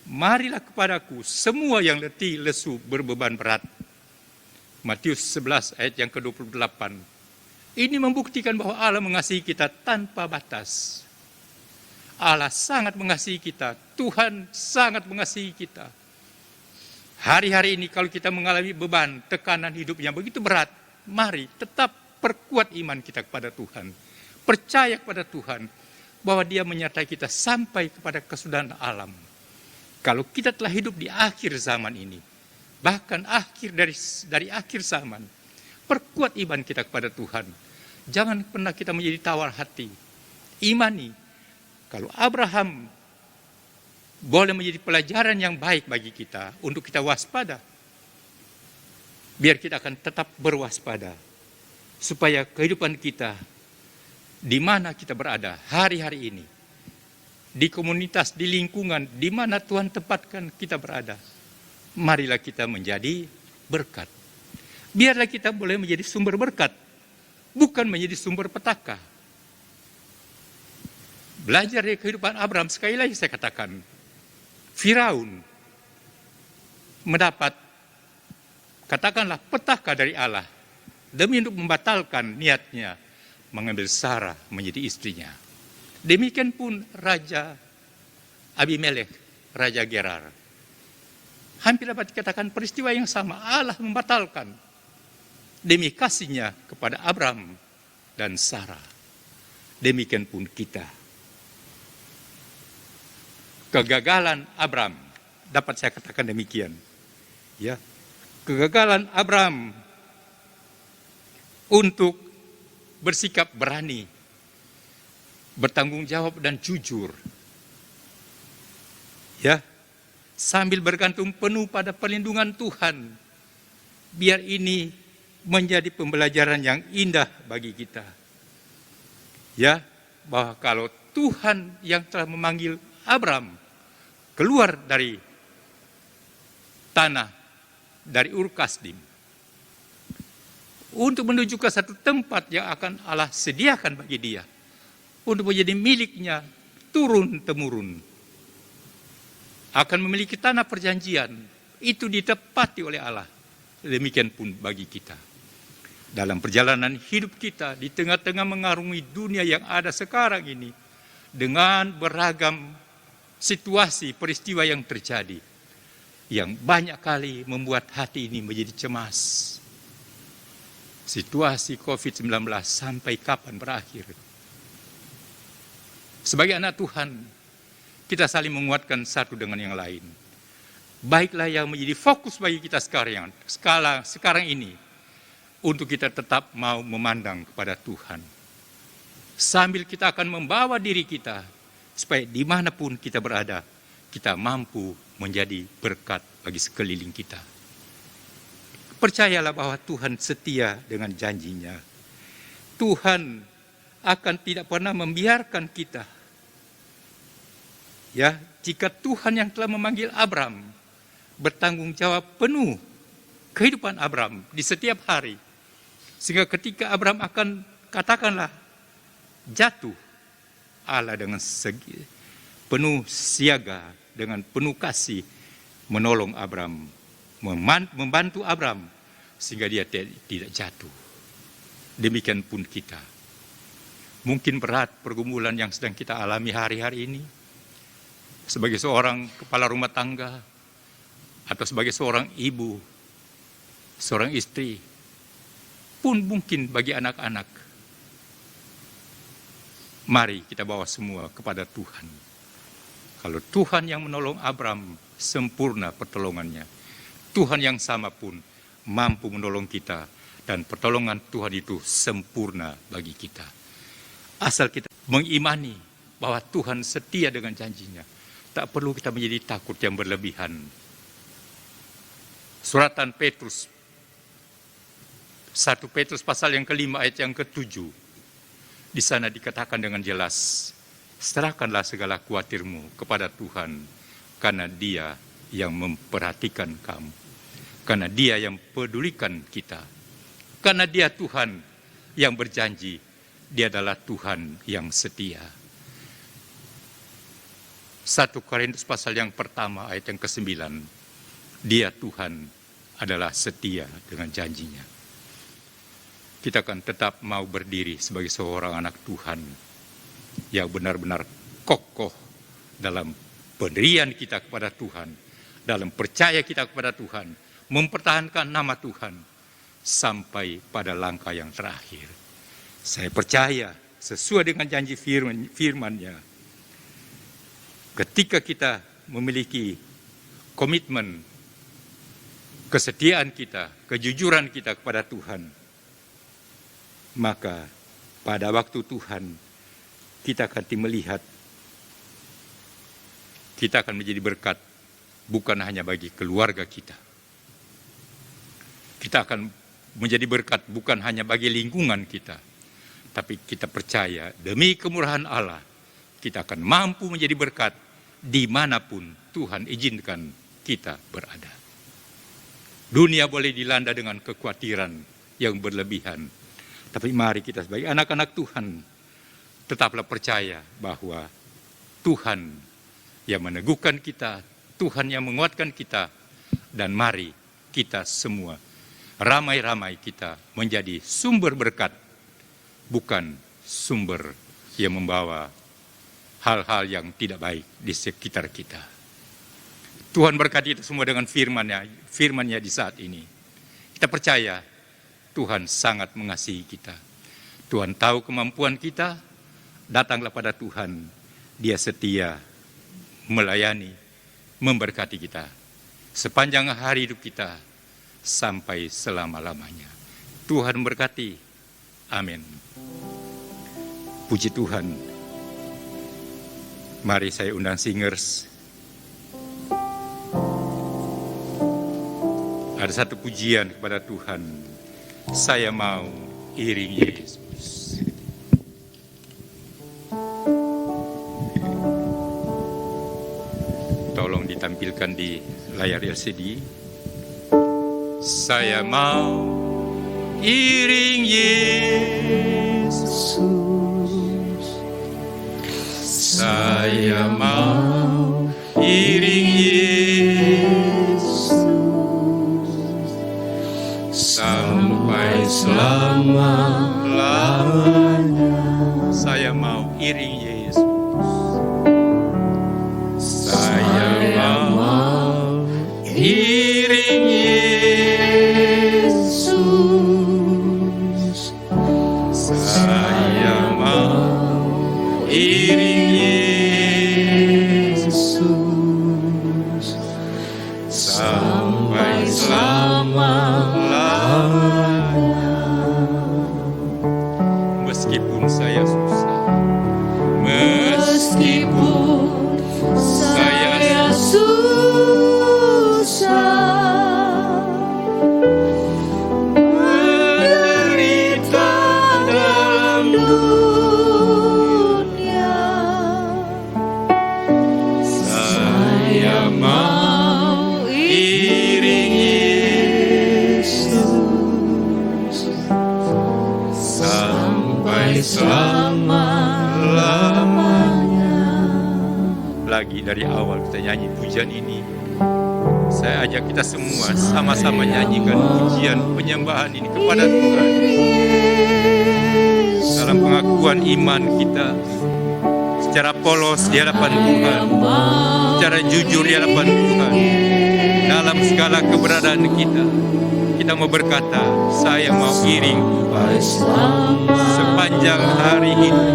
marilah kepadaku semua yang letih, lesu, berbeban berat. Matius 11 ayat yang ke-28. Ini membuktikan bahwa Allah mengasihi kita tanpa batas. Allah sangat mengasihi kita, Tuhan sangat mengasihi kita. Hari-hari ini kalau kita mengalami beban, tekanan hidup yang begitu berat, mari tetap perkuat iman kita kepada Tuhan. Percaya kepada Tuhan bahwa Dia menyertai kita sampai kepada kesudahan alam. Kalau kita telah hidup di akhir zaman ini, bahkan dari akhir zaman, perkuat iman kita kepada Tuhan. Jangan pernah kita menjadi tawar hati. Imani. Kalau Abraham boleh menjadi pelajaran yang baik bagi kita untuk kita waspada, biar kita akan tetap berwaspada, supaya kehidupan kita di mana kita berada hari-hari ini, di komunitas, di lingkungan, di mana Tuhan tempatkan kita berada, marilah kita menjadi berkat. Biarlah kita boleh menjadi sumber berkat, bukan menjadi sumber petaka. Belajar dari kehidupan Abraham, sekali lagi saya katakan, Firaun mendapat, katakanlah, petaka dari Allah demi untuk membatalkan niatnya mengambil Sarah menjadi istrinya. Demikian pun Raja Abimelek, Raja Gerar. Hampir dapat dikatakan peristiwa yang sama, Allah membatalkan demi kasihnya kepada Abraham dan Sarah. Demikian pun kita. Kegagalan Abraham, dapat saya katakan demikian. Ya, kegagalan Abraham untuk bersikap berani, bertanggung jawab dan jujur. Ya, sambil bergantung penuh pada perlindungan Tuhan. Biar ini menjadi pembelajaran yang indah bagi kita. Ya, bahwa kalau Tuhan yang telah memanggil Abraham keluar dari tanah, dari Ur Kasdim, untuk menuju ke satu tempat yang akan Allah sediakan bagi dia, untuk menjadi miliknya turun-temurun, akan memiliki tanah perjanjian, itu ditepati oleh Allah. Demikian pun bagi kita. Dalam perjalanan hidup kita, di tengah-tengah mengarungi dunia yang ada sekarang ini, dengan beragam situasi, peristiwa yang terjadi, yang banyak kali membuat hati ini menjadi cemas. Situasi COVID-19 sampai kapan berakhir? Sebagai anak Tuhan, kita saling menguatkan satu dengan yang lain. Baiklah yang menjadi fokus bagi kita sekarang ini, untuk kita tetap mau memandang kepada Tuhan. Sambil kita akan membawa diri kita, supaya dimanapun kita berada, kita mampu menjadi berkat bagi sekeliling kita. Percayalah bahwa Tuhan setia dengan janjinya. Tuhan akan tidak pernah membiarkan kita. Ya, jika Tuhan yang telah memanggil Abraham bertanggung jawab penuh kehidupan Abraham di setiap hari, sehingga ketika Abraham akan katakanlah jatuh, Allah dengan penuh siaga, dengan penuh kasih menolong Abraham, membantu Abraham sehingga dia tidak jatuh. Demikian pun kita. Mungkin berat pergumulan yang sedang kita alami hari-hari ini, sebagai seorang kepala rumah tangga, atau sebagai seorang ibu, seorang istri, pun mungkin bagi anak-anak. Mari kita bawa semua kepada Tuhan. Kalau Tuhan yang menolong Abraham sempurna pertolongannya, Tuhan yang sama pun mampu menolong kita, dan pertolongan Tuhan itu sempurna bagi kita. Asal kita mengimani bahwa Tuhan setia dengan janjinya, tak perlu kita menjadi takut yang berlebihan. Suratan Petrus, 1 Petrus pasal yang ke-5 ayat yang ke-7, di sana dikatakan dengan jelas, serahkanlah segala khawatirmu kepada Tuhan, karena Dia yang memperhatikan kamu, karena Dia yang pedulikan kita, karena Dia Tuhan yang berjanji, Dia adalah Tuhan yang setia. 1 Korintus pasal yang pertama ayat yang ke-9, Dia Tuhan adalah setia dengan janjinya. Kita akan tetap mau berdiri sebagai seorang anak Tuhan yang benar-benar kokoh dalam pendirian kita kepada Tuhan, dalam percaya kita kepada Tuhan, mempertahankan nama Tuhan sampai pada langkah yang terakhir. Saya percaya sesuai dengan janji firman-Nya, ketika kita memiliki komitmen, kesetiaan kita, kejujuran kita kepada Tuhan, maka pada waktu Tuhan kita akan melihat, kita akan menjadi berkat bukan hanya bagi keluarga kita. Kita akan menjadi berkat bukan hanya bagi lingkungan kita, tapi kita percaya demi kemurahan Allah, kita akan mampu menjadi berkat dimanapun Tuhan izinkan kita berada. Dunia boleh dilanda dengan kekhawatiran yang berlebihan, tapi mari kita sebagai anak-anak Tuhan tetaplah percaya bahwa Tuhan yang meneguhkan kita, Tuhan yang menguatkan kita, dan mari kita semua, ramai-ramai kita menjadi sumber berkat, bukan sumber yang membawa hal-hal yang tidak baik di sekitar kita. Tuhan berkati kita semua dengan firman-Nya di saat ini. Kita percaya Tuhan sangat mengasihi kita. Tuhan tahu kemampuan kita, datanglah pada Tuhan. Dia setia melayani, memberkati kita sepanjang hari hidup kita sampai selama-lamanya. Tuhan berkati. Amin. Puji Tuhan. Mari saya undang singers. Ada satu pujian kepada Tuhan. Saya mau iring Yesus. tampilkan di layar LCD. Saya mau iring Yesus, saya mau iring Yesus sampai selama-lamanya. Saya mau iring Yesus, saya mau iring Yesus, saya mau iring Yesus sampai selama-lamanya. Meskipun saya susah, meskipun saya susah, menderita dalam dunia, saya mau iring Yesus sampai selama-lamanya. Lagi dari awal kita nyanyi pujian ini, saya ajak kita semua sama-sama nyanyikan pujian penyembahan ini kepada Tuhan dalam pengakuan iman kita, secara polos di hadapan Tuhan, secara jujur di hadapan Tuhan. Dalam segala keberadaan kita, kita mau berkata, saya mau iring Tuhan sepanjang hari hidup.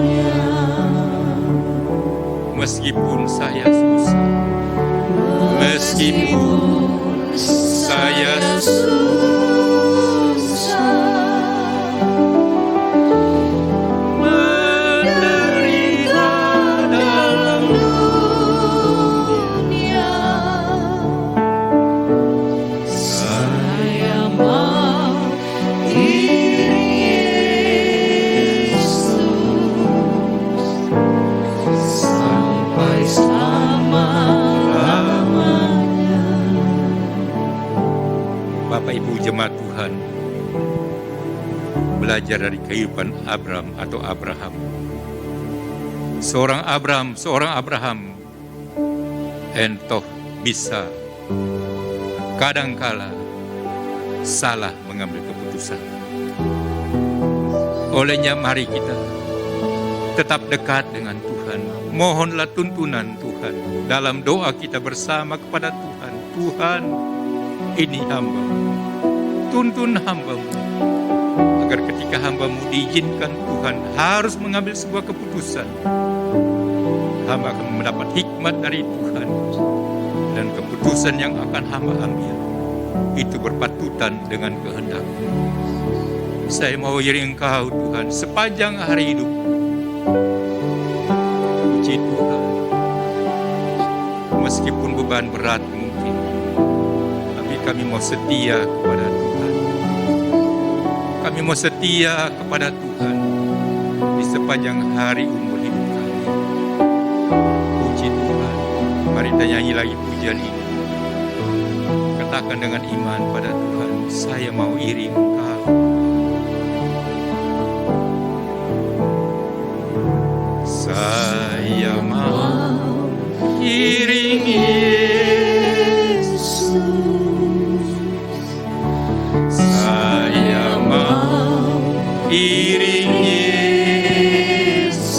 Meskipun saya susah, meskipun saya menderita dalam dunia, saya mau iring Yesus sampai selama-lamanya. Bapak Ibu jemaat Tuhan, belajar dari kehidupan Abraham atau Abraham. Seorang Abraham, entoh bisa kadangkala salah mengambil keputusan. Olehnya mari kita tetap dekat dengan Tuhan. Mohonlah tuntunan Tuhan dalam doa kita bersama kepada Tuhan. Tuhan, ini hamba-Mu, tuntun hamba-Mu, agar ketika hamba-Mu diizinkan Tuhan harus mengambil sebuah keputusan, hamba akan mendapat hikmat dari Tuhan, dan keputusan yang akan hamba ambil itu berpatutan dengan kehendak-Mu. Saya mau iring Engkau Tuhan sepanjang hari hidup. Puji Tuhan, meskipun beban berat mungkin, tapi kami mau setia kepada Tuhan. Kami mau setia kepada Tuhan di sepanjang hari umur hidup kami. Puji Tuhan. Mari kita nyanyi lagi pujian ini. Katakan dengan iman pada Tuhan, saya mau iring Engkau. Saya mau iring Yesus, saya mau iring Yesus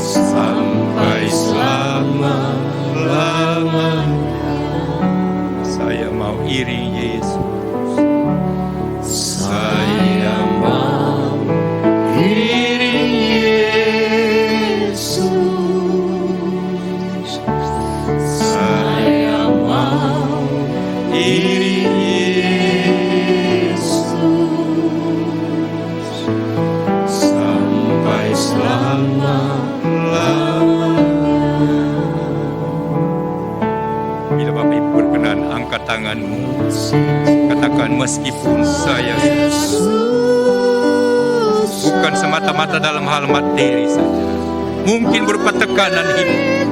sampai selama-lamanya. Saya mau iring Yesus, saya mau iring Yesus, saya mau iring Yesus sampai selama-lamanya. Bila Bapak Ibu berkenan, angkat tanganmu, katakan meskipun saya bukan semata-mata dalam hal materi saja, mungkin berupa tekanan hidup,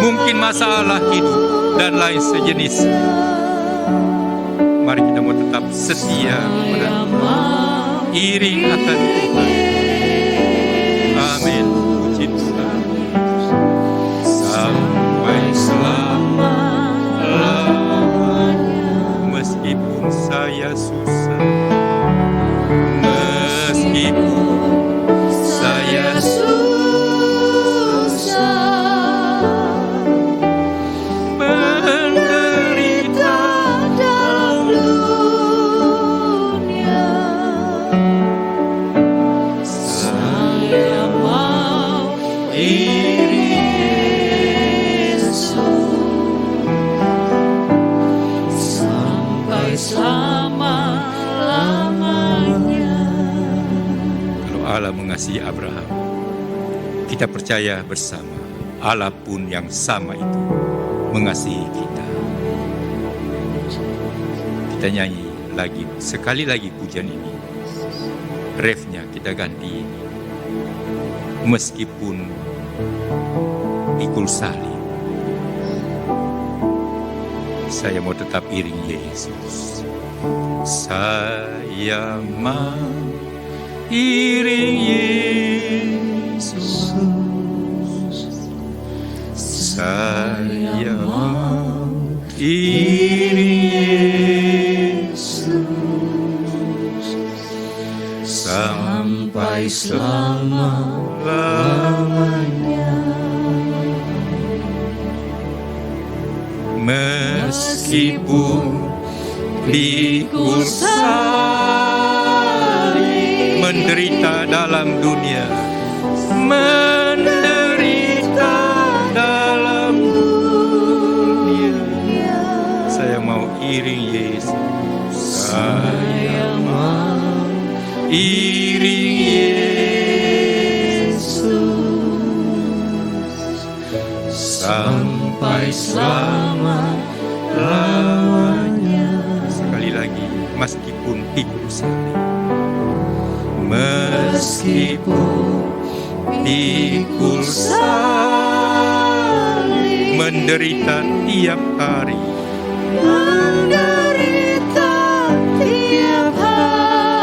mungkin masalah hidup dan lain sejenis. Mari kita mau tetap setia kepada Tuhan, iring akan Tuhan. Amin. Puji Tuhan. Sampai selama-lamanya. Meskipun saya susah, meskipun saya menderita dalam dunia, saya mau iring Yesus sampai selama-lamanya. Kalau Allah mengasihi Abraham, kita percaya bersama Allah pun yang sama itu mengasihi kita. Kita nyanyi lagi, sekali lagi pujian ini. Refnya kita ganti ini. Meskipun pikul salib, saya mau tetap iring Yesus. Saya mau iring Yesus. Saya mau iring Yesus sampai selama-lamanya. Meskipun pikul salib, menderita dalam dunia, menderita dalam dunia, saya mau iring Yesus. Saya mau iring Yesus sampai selama-lamanya. Sekali lagi, meskipun pikul salib, meskipun pikul salib, menderita tiap hari, menderita tiap hari,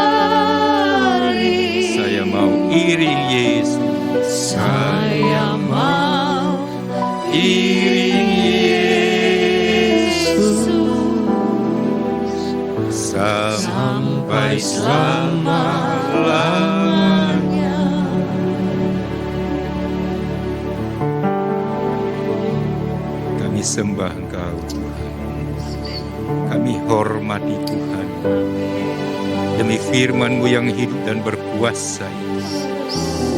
saya mau iring Yesus. Saya mau iring Yesus sampai selama-lamanya. Kami sembah Engkau Tuhan, kami hormati Tuhan demi firman-Mu yang hidup dan berkuasa itu.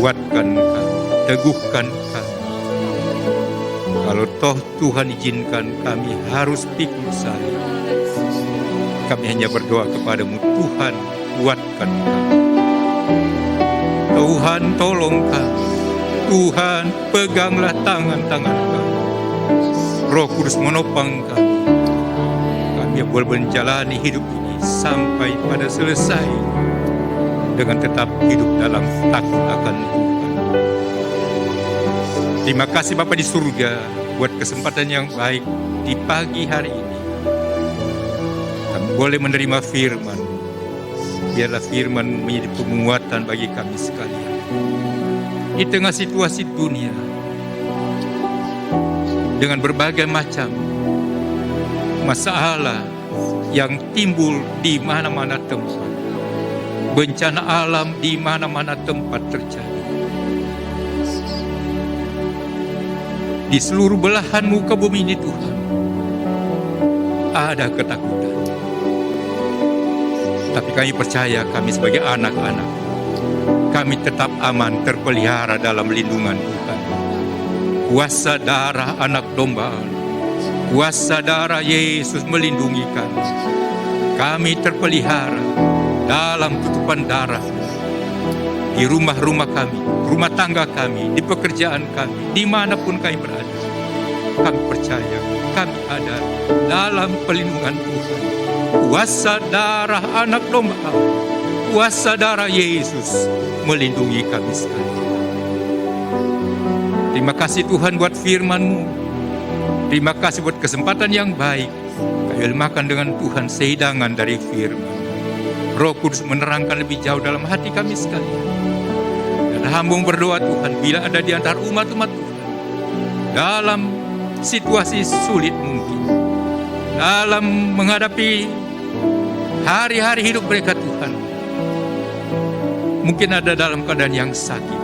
Kuatkan kami, teguhkan kami. Kalau toh Tuhan izinkan kami harus pikul salib, kami hanya berdoa kepadamu, Tuhan kuatkan kami. Tuhan tolong kami. Tuhan peganglah tangan-tangan kami. Roh Kudus menopang kami. Kami boleh menjalani hidup ini sampai pada selesai dengan tetap hidup dalam takut akan Tuhan. Terima kasih Bapa di surga buat kesempatan yang baik di pagi hari ini. Kami boleh menerima firman. Biarlah firman menjadi penguatan bagi kami sekalian. Di tengah situasi dunia, dengan berbagai macam masalah yang timbul di mana-mana tempat, bencana alam di mana-mana tempat terjadi, di seluruh belahan muka bumi ini Tuhan, ada ketakutan. Tapi kami percaya, kami sebagai anak-anak, kami tetap aman, terpelihara dalam lindungan Tuhan. Kuasa darah anak domba, kuasa darah Yesus melindungi kami. Kami terpelihara dalam tutupan darah di rumah-rumah kami, rumah tangga kami, di pekerjaan kami, dimanapun kami berada. Kami percaya kami ada dalam perlindungan Tuhan. Kuasa darah anak domba, kuasa darah Yesus melindungi kami sekalian. Terima kasih Tuhan buat firman-Mu Terima kasih buat kesempatan yang baik kami makan dengan Tuhan sehidangan dari firman. Roh Kudus menerangkan lebih jauh dalam hati kami sekalian. Dan hamba berdoa Tuhan, bila ada di antara umat-umat Tuhan dalam situasi sulit mungkin, dalam menghadapi hari-hari hidup mereka Tuhan, mungkin ada dalam keadaan yang sakit,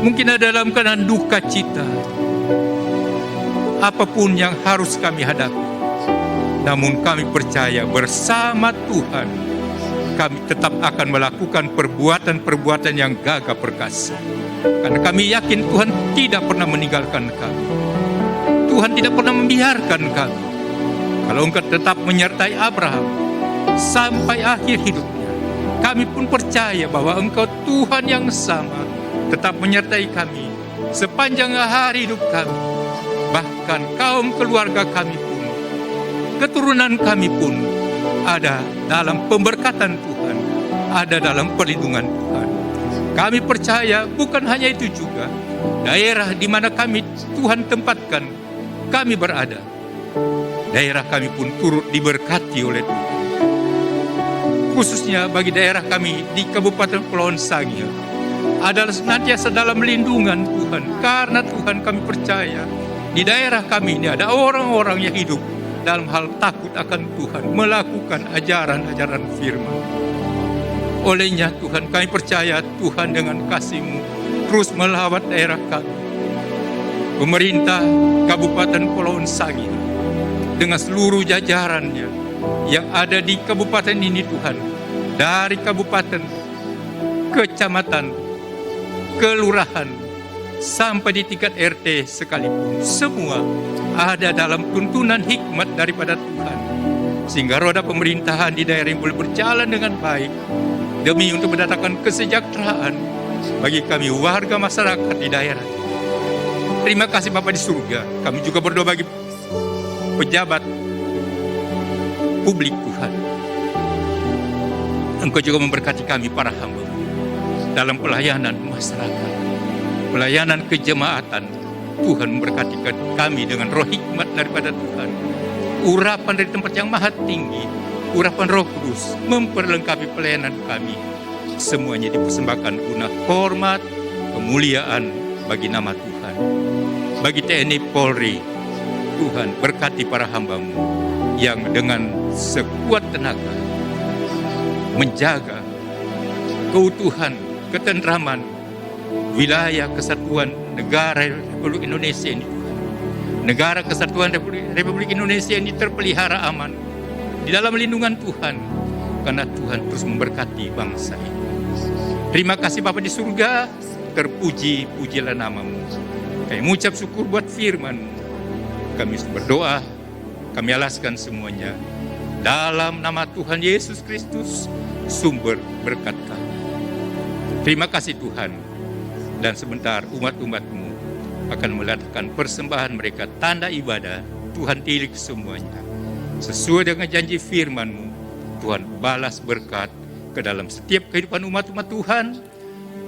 mungkin ada dalam keadaan duka cita, apapun yang harus kami hadapi, namun kami percaya bersama Tuhan kami tetap akan melakukan perbuatan-perbuatan yang gagah perkasa. Karena kami yakin Tuhan tidak pernah meninggalkan kami. Tuhan tidak pernah membiarkan kami. Kalau Engkau tetap menyertai Abraham sampai akhir hidupnya, kami pun percaya bahwa Engkau Tuhan yang sama tetap menyertai kami sepanjang hari hidup kami. Bahkan kaum keluarga kami pun, keturunan kami pun ada dalam pemberkatan Tuhan, ada dalam perlindungan Tuhan. Kami percaya bukan hanya itu juga, daerah di mana kami Tuhan tempatkan kami berada, daerah kami pun turut diberkati oleh Tuhan. Khususnya bagi daerah kami di Kabupaten Kepulauan Sangihe adalah senantiasa dalam lindungan Tuhan. Karena Tuhan kami percaya di daerah kami ini ada orang-orang yang hidup dalam hal takut akan Tuhan, melakukan ajaran-ajaran firman. Olehnya Tuhan kami percaya Tuhan dengan kasih-Mu terus melawat daerah kami. Pemerintah Kabupaten Kepulauan Sangihe dengan seluruh jajarannya yang ada di kabupaten ini Tuhan, dari kabupaten, kecamatan, kelurahan, sampai di tingkat RT sekalipun, semua ada dalam tuntunan hikmat daripada Tuhan, sehingga roda pemerintahan di daerah yang boleh berjalan dengan baik demi untuk mendatangkan kesejahteraan bagi kami warga masyarakat di daerah. Terima kasih Bapa di surga. Kami juga berdoa bagi pejabat publik Tuhan. Engkau juga memberkati kami para hamba dalam pelayanan masyarakat, pelayanan kejemaatan. Tuhan memberkati kami dengan roh hikmat daripada Tuhan, urapan dari tempat yang maha tinggi, urapan Roh Kudus memperlengkapi pelayanan kami. Semuanya dipersembahkan guna hormat, kemuliaan bagi nama Tuhan. Bagi TNI Polri, Tuhan berkati para hamba-Mu yang dengan sekuat tenaga menjaga keutuhan, ketentraman wilayah kesatuan negara Republik Indonesia ini. Negara kesatuan Republik Indonesia ini terpelihara aman di dalam lindungan Tuhan, karena Tuhan terus memberkati bangsa ini. Terima kasih Bapa di surga, terpuji-pujilah nama-Mu. Kami mengucap syukur buat firman-Mu. Kami berdoa, kami alaskan semuanya dalam nama Tuhan Yesus Kristus, sumber berkat kami. Terima kasih Tuhan. Dan sebentar umat-umat-Mu akan meletakkan persembahan mereka, tanda ibadah. Tuhan tilik semuanya sesuai dengan janji firman-Mu. Tuhan balas berkat ke dalam setiap kehidupan umat-umat Tuhan.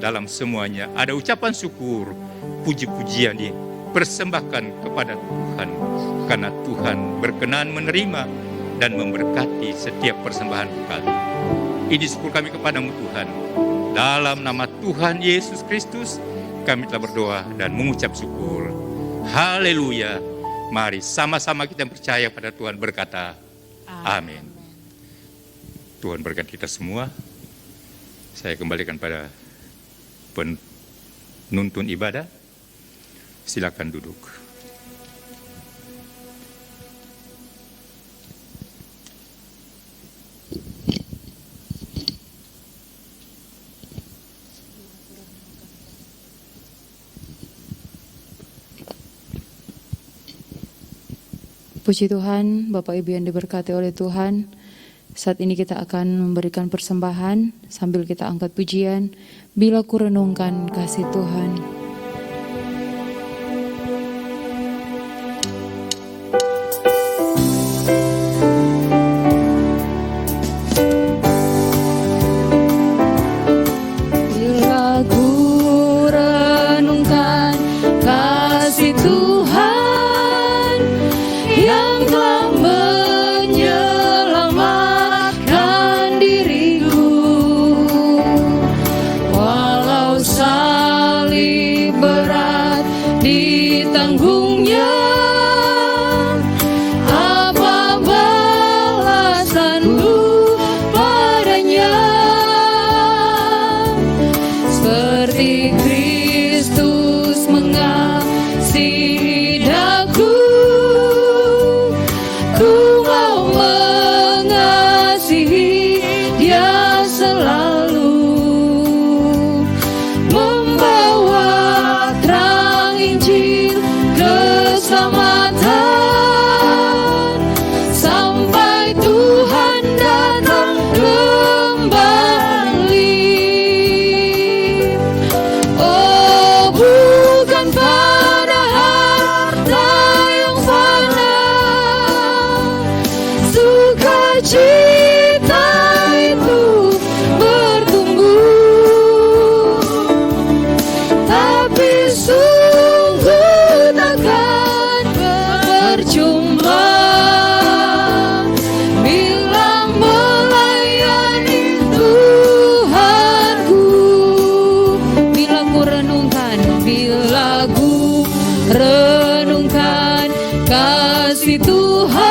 Dalam semuanya ada ucapan syukur, puji-pujian dipersembahkan kepada Tuhan, karena Tuhan berkenan menerima dan memberkati setiap persembahan kami. Ini syukur kami kepadamu Tuhan. Dalam nama Tuhan Yesus Kristus kami telah berdoa dan mengucap syukur. Haleluya. Mari sama-sama kita percaya pada Tuhan, berkata amin. Tuhan berkati kita semua. Saya kembalikan pada penuntun ibadah. Silakan duduk. Puji Tuhan, Bapak Ibu yang diberkati oleh Tuhan. Saat ini kita akan memberikan persembahan sambil kita angkat pujian. Bila ku renungkan kasih Tuhan. Bila ku renungkan kasih Tuhan seperti Kristus mengasihi daku. Ku mau mengasihi Dia selalu, membawa terang Injil keselamatan sampai Tuhan datang kembali. Oh, bukan pada harta yang fana, sukacita itu bertumbuh, tapi sungguh takkan percuma bila melayani Tuhanku. Bila ku renungkan kasih Tuhan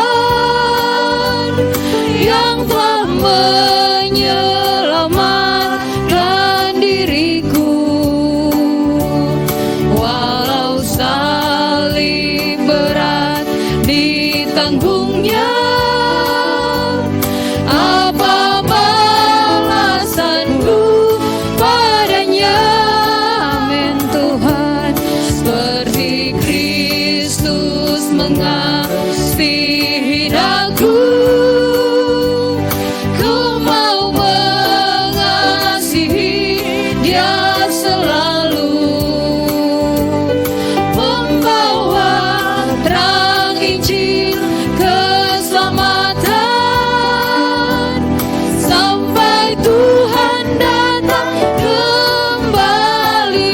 yang telah menyelamatkan diriku. Walau salib berat ditanggungnya, apa balasanku padanya? Amin Tuhan, seperti Kristus mengasihi daku. Ku mau mengasihi Dia selalu, membawa terang Injil keselamatan sampai Tuhan datang kembali.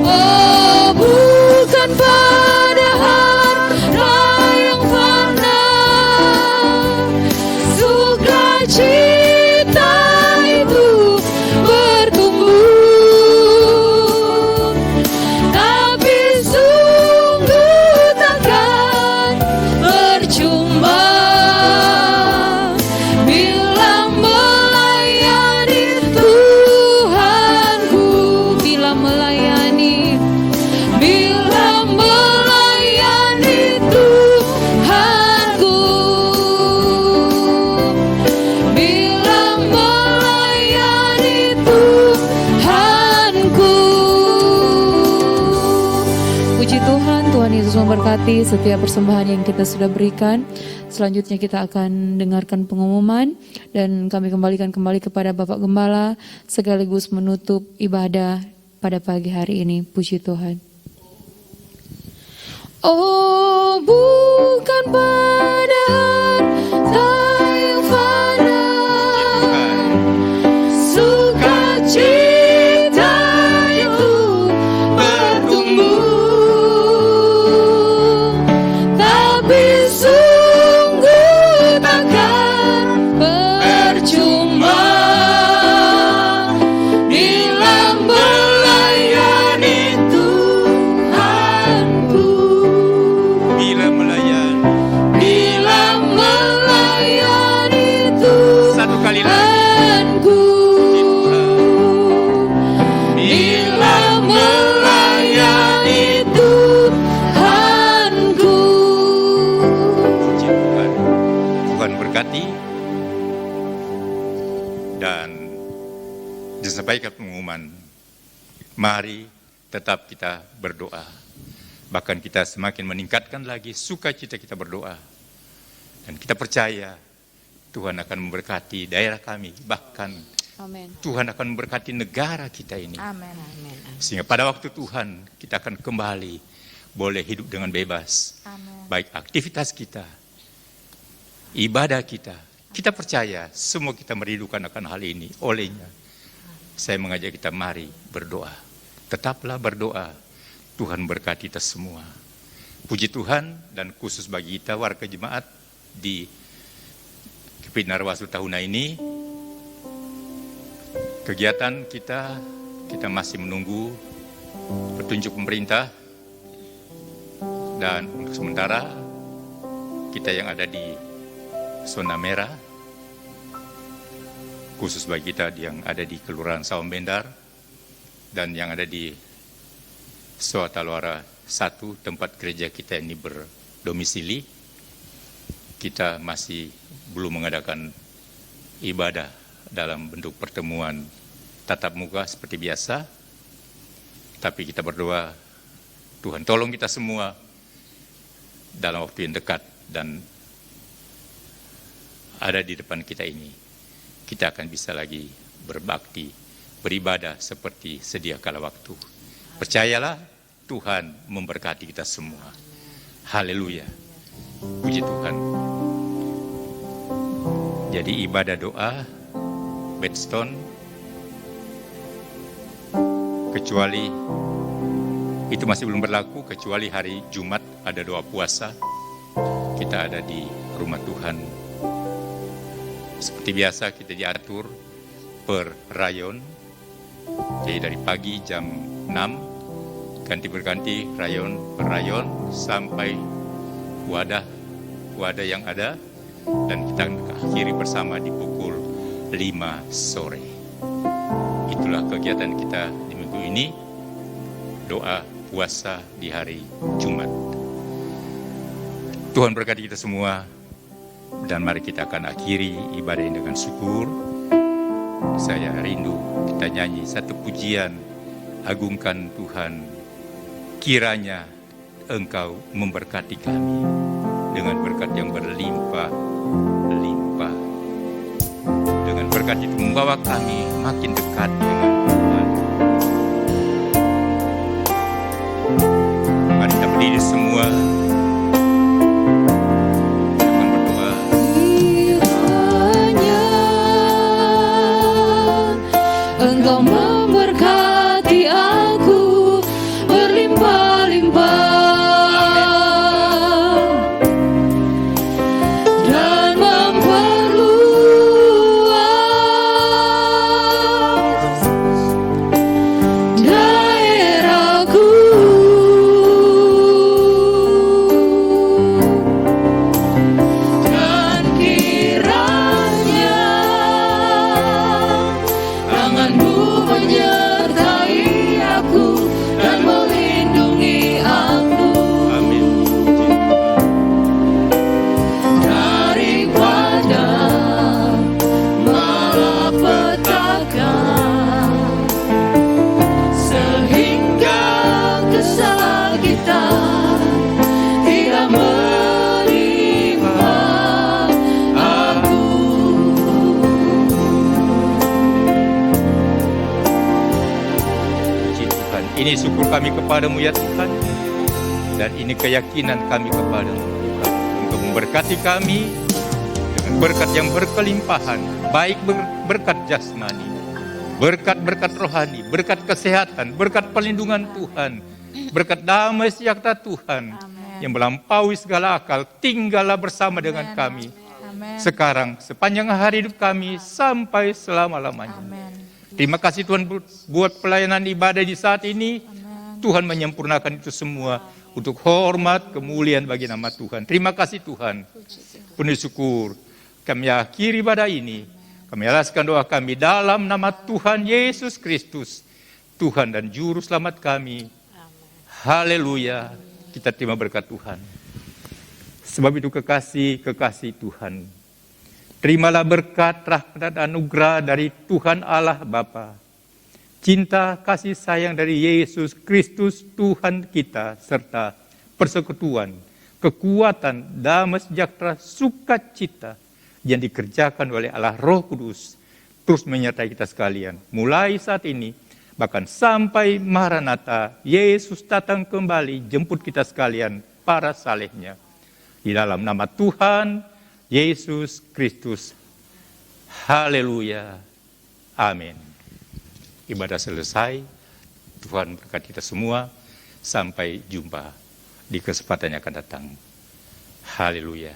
Oh bukan pada harta yang fana, sukacita itu bertumbuh, tapi sungguh takkan percuma bila melayani Tuhanku. Bila melayani Tuhanku, bila melayani Tuhanku. Puji Tuhan, Tuhan Yesus memberkati setiap persembahan yang kita sudah berikan. Selanjutnya kita akan dengarkan pengumuman dan kami kembalikan kembali kepada Bapak Gembala sekaligus menutup ibadah pada pagi hari ini. Puji Tuhan. Oh, bukan pada harta yang fana, sukacita itu bertumbuh, tapi sungguh takkan percuma bila melayani Tuhanku. Bila melayani. Bila melayani Satu kali lagi. Tuhanku, bila melayani Tuhanku. Puji Tuhan. Tuhan berkati. Dan disampaikan pengumuman, mari tetap kita berdoa. Bahkan kita semakin meningkatkan lagi sukacita kita berdoa. Dan kita percaya Tuhan akan memberkati daerah kami. Bahkan Amin. Tuhan akan memberkati negara kita ini. Amin, amin, amin. Sehingga pada waktu Tuhan kita akan kembali boleh hidup dengan bebas. Amin. Baik aktivitas kita, ibadah kita. Kita percaya semua kita merindukan akan hal ini. Olehnya saya mengajak kita mari berdoa. Tetaplah berdoa. Tuhan berkati kita semua. Puji Tuhan, dan khusus bagi kita warga jemaat di Kepit Narwastu Tahuna ini, kegiatan kita masih menunggu petunjuk pemerintah. Dan untuk sementara kita yang ada di zona merah khusus bagi kita yang ada di Kelurahan Sawang Bendar dan yang ada di Soataluara 1, tempat gereja kita ini berdomisili. Kita masih belum mengadakan ibadah dalam bentuk pertemuan tatap muka seperti biasa, tapi kita berdoa, Tuhan tolong kita semua dalam waktu yang dekat dan ada di depan kita ini, kita akan bisa lagi berbakti, beribadah seperti sedia kala waktu. Percayalah, Tuhan memberkati kita semua. Haleluya. Puji Tuhan. Jadi ibadah doa, bedstone, kecuali itu masih belum berlaku, kecuali hari Jumat ada doa puasa. Kita ada di rumah Tuhan. Seperti biasa kita diatur per rayon. Jadi dari pagi jam 6 ganti berganti rayon per rayon sampai wadah yang ada, dan kita akhiri bersama di pukul 5 sore. Itulah kegiatan kita di minggu ini, doa puasa di hari Jumat. Tuhan berkati kita semua, dan mari kita akan akhiri ibadah ini dengan syukur. Saya rindu kita nyanyi satu pujian, agungkan Tuhan, kiranya Engkau memberkati kami dengan berkat yang berlimpah-limpah. Dengan berkat itu membawa kami makin dekat dengan Tuhan. Mari kita berdiri semua. Kita akan berdoa. Kiranya Engkau memberkati aku berlimpah-limpah dan memperluas daerahku. Dan kiranya tanganmu menyertai aku dan melindungi aku Amin. daripada malapetaka, sehingga kesakitan tidak menimpa aku. Puji Tuhan. Ini syukur kami kepadamu ya Tuhan, dan ini keyakinan kami kepadamu Tuhan, untuk memberkati kami dengan berkat yang berkelimpahan, baik berkat jasmani, berkat rohani, berkat kesehatan, berkat perlindungan Tuhan, berkat damai sejahtera Tuhan yang melampaui segala akal. Tinggallah bersama dengan kami sekarang, sepanjang hari hidup kami, sampai selama-lamanya. Terima kasih Tuhan buat pelayanan ibadah di saat ini. Tuhan menyempurnakan itu semua untuk hormat, kemuliaan bagi nama Tuhan. Terima kasih Tuhan. Penuh syukur. Kami akhiri ibadah ini. Kami alaskan doa kami dalam nama Tuhan Yesus Kristus, Tuhan dan Juru Selamat kami. Haleluya. Kita terima berkat Tuhan. Sebab itu kekasih Tuhan, terimalah berkat, rahmat dan anugerah dari Tuhan Allah Bapa, cinta kasih sayang dari Yesus Kristus Tuhan kita, serta persekutuan, kekuatan, damai sejahtera, sukacita yang dikerjakan oleh Allah Roh Kudus terus menyertai kita sekalian, mulai saat ini bahkan sampai Maranatha, Yesus datang kembali jemput kita sekalian, para salehnya. Di dalam nama Tuhan Yesus Kristus. Haleluya. Amin. Ibadah selesai. Tuhan berkati kita semua. Sampai jumpa di kesempatan yang akan datang. Haleluya.